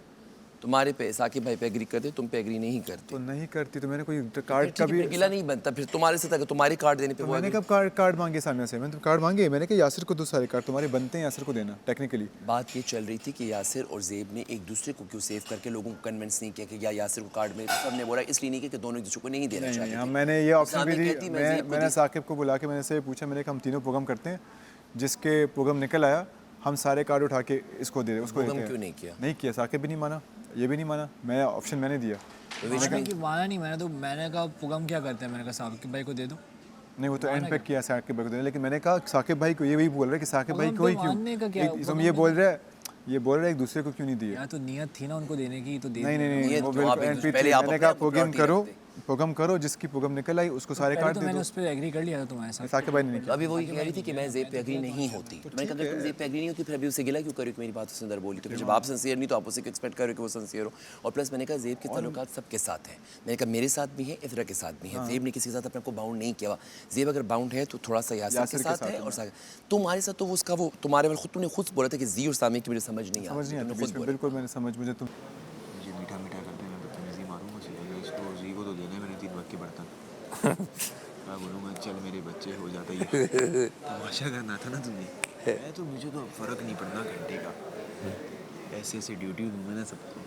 तुम्हारे पे साकिब भाई पे एग्री करते, तुम पे एग्री नहीं करते। तो नहीं करती तो मैंने कोई कार्ड का भी गिला नहीं बनता फिर तुम्हारे से, अगर तुम्हारे कार्ड देने पे तो मैंने कब कार्ड मांगे सामने से? मैंने तो कार्ड मांगे, मैंने कहा यासिर को दो सारे कार्ड, तुम्हारे बनते हैं, यासिर को देना। टेक्निकली बात ये चल रही थी कि यासिर और ज़ेब ने एक दूसरे को क्यों सेव करके लोगों को कन्विंस नहीं किया कि या यासिर को कार्ड में, सबने बोला इसलिए नहीं कि दोनों एक दूसरे को नहीं देना चाहिए। हम मैंने ये ऑप्शन भी दी, मैंने साकिब को बुला के मैंने से पूछा, मैंने कहा हम तीनों प्रोग्राम करते हैं, जिसके प्रोग्राम निकल आया हम सारे कार्ड उठा के इसको दे, उसको देते हैं। क्यों नहीं किया? नहीं किया, साकिब भी नहीं माना, ये भी नहीं माना, मैं ऑप्शन मैंने दिया। माना नहीं, मैंने कहा पुगम क्या करते हैं, मैंने कहा साकिब भाई को दे दो। नहीं, वो तो एंड पे किया साकिब भाई को देने, लेकिन मैंने कहा साकिब भाई को, ये वही बोल रहे हैं कि साकिब भाई को ही क्यों, तुम ये बोल रहे हैं एक दूसरे को क्यों नहीं दिए? या तो नियत थी ना उनको देने की, तो दे नहीं, वो बिल्कुल एंड पे थी। मैंने कहा प्रोग्राम करो, जिसकी प्रोग्राम निकल आई उसको सारे कार्ड दे दो। मैंने उस पे एग्री कर लिया था तुम्हारे साथ। साकिब भाई ने नहीं किया। अभी वो ये कह रही थी कि मैं ज़ेब पे एग्री नहीं होती, तो मैंने कहा अगर तुम ज़ेब पे एग्री नहीं होती फिर अभी उसे गिला क्यों करो कि मेरी बात उससे अंदर बोली। तो जब आप सिंसियर नहीं तो आप उसे एक्सपेक्ट करो कि वो सिंसियर हो। और प्लस मैंने कहा ज़ेब के ताल्लुकात सबके साथ हैं, मैंने कहा मेरे साथ भी है, इफ़रा के साथ भी है। ज़ेब ने किसी के साथ अपने को बाउंड नहीं किया हुआ। ज़ेब अगर बाउंड है तो थोड़ा सा यासिर के साथ है, और तुम्हारे साथ तो वो उसका वो तुम्हारे वाले खुद तुमने खुद बोला था कि जी और सामी की मुझे समझ नहीं आती। बिल्कुल मैंने समझ, मुझे तुम मुझे मीठा मीठा करते हैं, मैं बदतमीजी मारूंगा चलेगा, इसको जी को तो देना है मैंने 3 वक्त के बर्तन। क्या बोलूँगा, चल मेरे बच्चे हो जाता ही तमाशा करना था ना तुमने। मैं तो मुझे तो फ़र्क नहीं पड़ना घंटे का, ऐसे ऐसे ड्यूटी दूंगा ना सबको,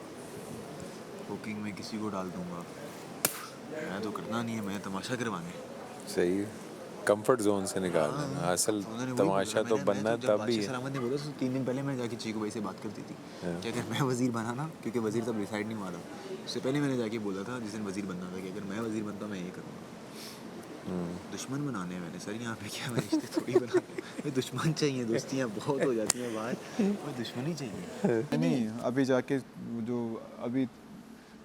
कुकिंग में किसी को डाल दूंगा, मैं तो करना नहीं है, मैं तमाशा करवाने। सही है, कंफर्ट जोन से निकाल देना। असल तमाशा तो बनना तब भी है। सलामत ने बोला 3 दिन पहले मैं जाके चीकू भाई से बात करती थी कि अगर मैं वज़ीर बना ना, क्योंकि वज़ीर तब डिसाइड नहीं हुआ था, उससे पहले मैंने जाके बोला था जिस दिन वज़ीर बनना था कि अगर मैं वज़ीर बनता मैं ये करूँगा। दुश्मन बनाने मैंने सर यहाँ पे क्या, मैं रिश्ते थोड़ी बनाने, दुश्मन चाहिए, दोस्तियाँ बहुत हो जाती हैं बाहर, कोई दुश्मनी चाहिए नहीं। अभी जाके जो अभी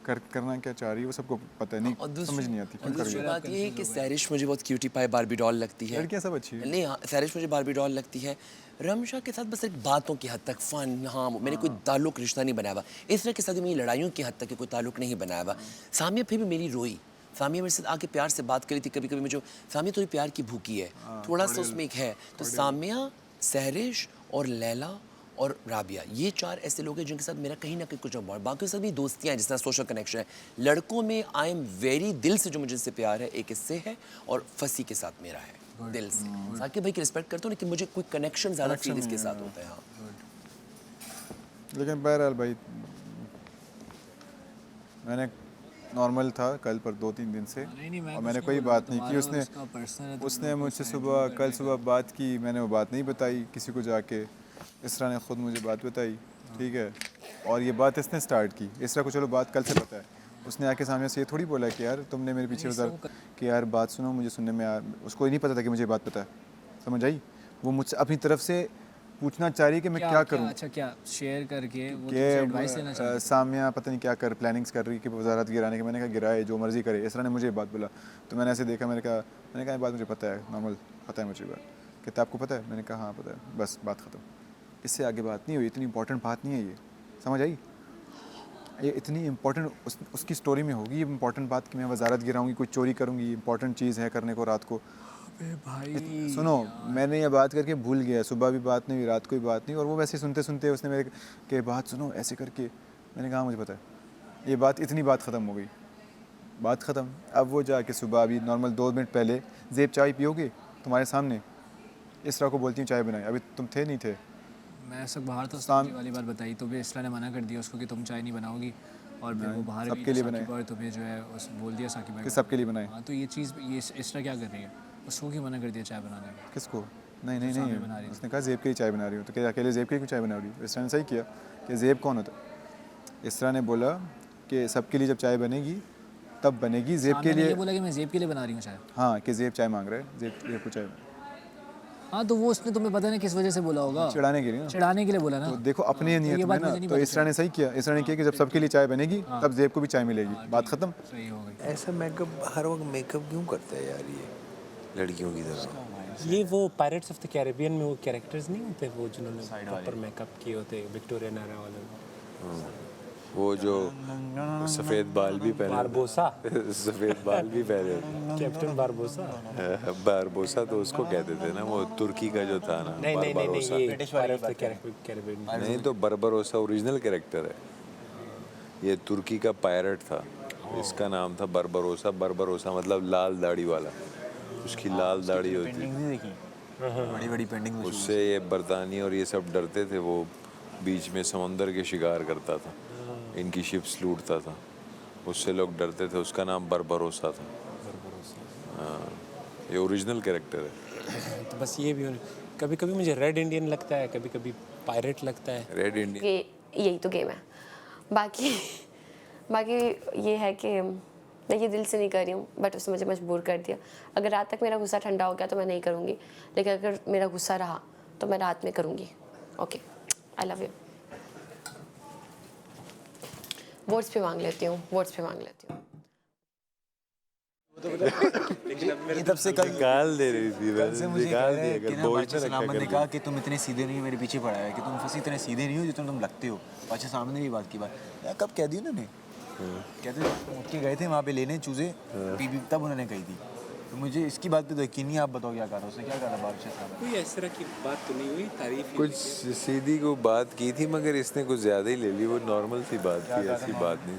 करना क्या चाह रही है वो सबको पता है, नहीं समझ नहीं आती क्यों कर रही है। बात ये है कि सैरिश मुझे बहुत क्यूटी पाई बारबी डॉल लगती है, लड़कियां सब अच्छी है। नहीं हाँ, सैरिश मुझे बारबी डॉल लगती है। रमशा के साथ बस एक बातों की हद तक फन, हाँ मैंने कोई ताल्लुक रिश्ता नहीं बनाया हुआ। इसरा के साथ मेरी लड़ाइयों की हद तक कोई ताल्लुक नहीं बनाया हुआ। सामिया फिर भी मेरी रोई, सामिया मेरे साथ आके प्यार से बात करी थी, कभी कभी मुझे सामिया थोड़ी प्यार की भूखी है, थोड़ा सा उसमें एक है। तो सामिया, सहरिश और लैला और राबिया, ये 4 ऐसे लोग हैं जिनके साथ मेरा कहीं ना कहीं कुछ और, बाकी सब भी दोस्तियाँ हैं, जिस तरह सोशल कनेक्शन है। लड़कों में आई एम वेरी, दिल से जो मुझे इससे प्यार है एक इससे है, और फसी के साथ मेरा है दिल से। साकिब भाई की रिस्पेक्ट करता हूँ, लेकिन मुझे कोई कनेक्शन ज़्यादा फील इसके साथ होता है। हाँ, लेकिन बहरहाल भाई मैंने नॉर्मल था कल पर 2-3 दिन से, और मैंने कोई बात नहीं की। उसने मुझसे कल सुबह बात की, मैंने वो बात नहीं बताई किसी को जाके। इसरा ने खुद मुझे बात बताई, ठीक है, और ये बात इसने स्टार्ट की। इसरा को चलो बात कल से पता है, उसने आके सामने से ये थोड़ी बोला कि यार तुमने मेरे पीछे बता कि यार बात सुनो, मुझे सुनने में उसको ही नहीं पता था कि मुझे बात पता है, समझ आई? वो मुझसे अपनी तरफ से पूछना चाह रही है कि मैं क्या करूं। अच्छा, क्या शेयर करके वो तुमसे एडवाइस लेना चाह रही है? सामिया पता नहीं क्या कर प्लानिंग्स कर रही कि वजारत गिराने की। मैंने कहा गिराए, जो मर्जी करे। इसरा ने मुझे ये बात बोला तो मैंने ऐसे देखा, मैंने कहा ये बात मुझे पता है, नॉर्मल पता है मुझे बात। कहता आपको पता है? मैंने कहा हाँ पता है, बस बात ख़त्म। इससे आगे बात नहीं हुई, इतनी इंपॉर्टेंट बात नहीं है ये, समझ आई? ये इतनी इंपॉर्टेंट उसकी स्टोरी में होगी ये इंपॉर्टेंट बात कि मैं वजारत गिराऊंगी, कोई चोरी करूंगी, इंपॉर्टेंट चीज़ है करने को रात को। भाई सुनो, मैंने ये बात करके भूल गया, सुबह भी बात नहीं हुई, रात को भी बात नहीं, और वो वैसे सुनते सुनते उसने मेरे के बात सुनो ऐसे करके, मैंने कहा मुझे पता है। ये बात इतनी बात ख़त्म हो गई, बात ख़त्म। अब वो जाके सुबह अभी नॉर्मल 2 मिनट पहले, ज़ेब चाय पियोगे तुम्हारे सामने, इसरा को बोलती हूँ चाय बनाए, अभी तुम थे नहीं थे, मैं सब बाहर तो सामने वाली बात बताई तो भी इसरा ने मना कर दिया उसको कि तुम चाय नहीं बनाओगी, और फिर वो बाहर सबके लिए बनाए, और तुम्हें जो है उस बोल दिया साकिब भाई कि सबके लिए बनाए। हाँ, तो ये चीज़ ये इसरा क्या कर रही है? उसको क्यों मना कर दिया चाय बनाने का? किसको? नहीं नहीं नहीं, उसने कहा ज़ेब के लिए चाय बना रही हूँ, तो क्या अकेले ज़ेब के लिए क्यों चाय बना रही हूँ? इसरा ने सही किया कि ज़ेब कौन होता है। इसरा ने बोला कि सबके लिए जब चाय बनेगी तब बनेगी, ज़ेब के लिए। ये बोला कि मैं ज़ेब के लिए बना रही हूँ चाय। हाँ, कि ज़ेब चाय मांग रहा है, ज़ेब को चाय। हाँ, तो वो उसने तुम्हें पता नहीं किस वजह से बोला होगा, चिढ़ाने के लिए ना, चिढ़ाने के लिए बोला ना। तो देखो अपनी नियत में ना, तो इसरा ने सही किया। इसरा ने किया कि जब सबके लिए चाय बनेगी तब ज़ेब को भी चाय मिलेगी, बात ख़त्म। सही हो गई। ऐसा मेकअप हर वक्त मेकअप क्यों करता है यार ये लड़कियों की तरह? ये वो पायरेट्स ऑफ द कैरेबियन में वो कैरेक्टर्स नहीं होते वो जिन्होंने प्रॉपर मेकअप किए होते, विक्टोरिया नारा वाले, वो जो सफ़ेद बाल भी पहने, बारबोसा सफ़ेद बाल भी पहने, कैप्टन बारबोसा। बारबोसा तो उसको कहते थे ना, वो तुर्की का जो था ना, नहीं, ये पायरेट्स ऑफ द कैरेबियन नहीं, तो बर्बरोसा ओरिजिनल कैरेक्टर है, ये तुर्की का पायरेट था, इसका नाम था बर्बरोसा। बर्बरोसा मतलब लाल दाढ़ी वाला, उसकी लाल दाढ़ी होती, बड़ी बड़ी पेंटिंग, उससे ये बरतानी और ये सब डरते थे। वो बीच में समंदर के शिकार करता था, इनकी शिप्स लूटता था, उससे लोग डरते थे। उसका नाम बर्बरोसा था। हाँ, ये ओरिजिनल कैरेक्टर है। तो बस ये भी कभी कभी मुझे रेड इंडियन लगता है, कभी कभी पायरेट लगता है। रेड इंडियन यही तो गेम है। बाकी ये है कि मैं ये दिल से नहीं कर रही हूँ, बट उसने मुझे मजबूर कर दिया। अगर रात तक मेरा गुस्सा ठंडा हो गया तो मैं नहीं करूँगी, लेकिन अगर मेरा गुस्सा रहा तो मैं रात में करूँगी। Okay, I love you. Votes पे मांग लेती हूँ, वोट्स पे मांग लेती हूँ। ये तब से कल निकाल दे रही थी, कल से मुझे निकाल कह रहा है दिया कि कर, ना बोझ बादशाह में सलामत रखा ने कर। कहा कि तुम इतने सीधे नहीं हो, मेरे पीछे पड़ा है कि तुम फंसी इतने सीधे नहीं हो जितना तुम लगते हो। बादशाह सलामत ने भी बात की, बात कब कह दी उन्होंने, कहते थे उठ के गए थे वहाँ पे लेने चूजे पीपी, तब उन्होंने कही थी। तो मुझे इसकी बात पे तो यकीन नहीं। आप बताओ क्या कहा था उसने, क्या कहा था बादशाह सलामत? कोई इस तरह की बात तो नहीं हुई, तारीफ कुछ सीधी को बात की थी, मगर इसने कुछ ज़्यादा ही ले ली। वो नॉर्मल सी बात थी, ऐसी बात नहीं।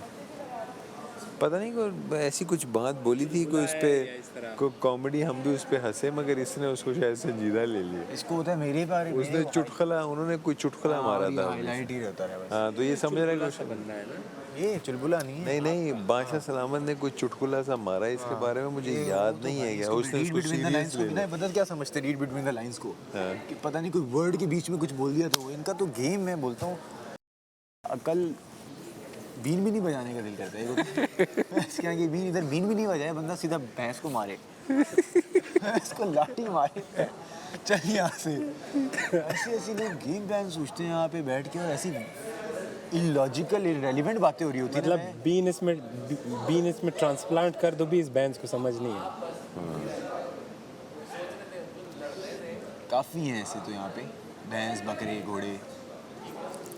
पता नहीं कोई ऐसी कुछ बात बोली थी, कोई उस पर कोई कॉमेडी, हम भी उस पर हंसे, मगर इसने उसको शायद संजीदा ले लिया। इसको होता है मेरे बारे में, उसने चुटकुला, उन्होंने कोई चुटकुला मारा था। हाईलाइट ही रहता है। हाँ, तो ये समझ रहे कुछ बनना है ना, ये चुलबुला नहीं है। नहीं, बादशाह सलामत ने कोई चुटकुला सा मारा इसके बारे में, मुझे याद नहीं है क्या। उसने उसको सीरियस ले लिया। बदल क्या समझते रीड बिटवीन द लाइंस को, कि पता नहीं कोई वर्ड के बीच में कुछ बोल दिया तो इनका तो गेम। मैं बोलता हूँ कल बीन भी नहीं बजाने का दिल करता है इसके आगे बीन, इधर बीन भी नहीं बजाए बंदा सीधा भैंस को मारे इसको लाठी मारे, चल यहाँ से। ऐसे लोग गेम प्लान सोचते हैं यहाँ पे बैठ के, और ऐसी इलॉजिकल इररेलेवेंट बातें हो रही होती है। मतलब बीन इसमें ट्रांसप्लांट कर दो भी इस बैंस को समझ नहीं है। काफ़ी हैं ऐसे तो यहाँ पे, भैंस बकरे घोड़े।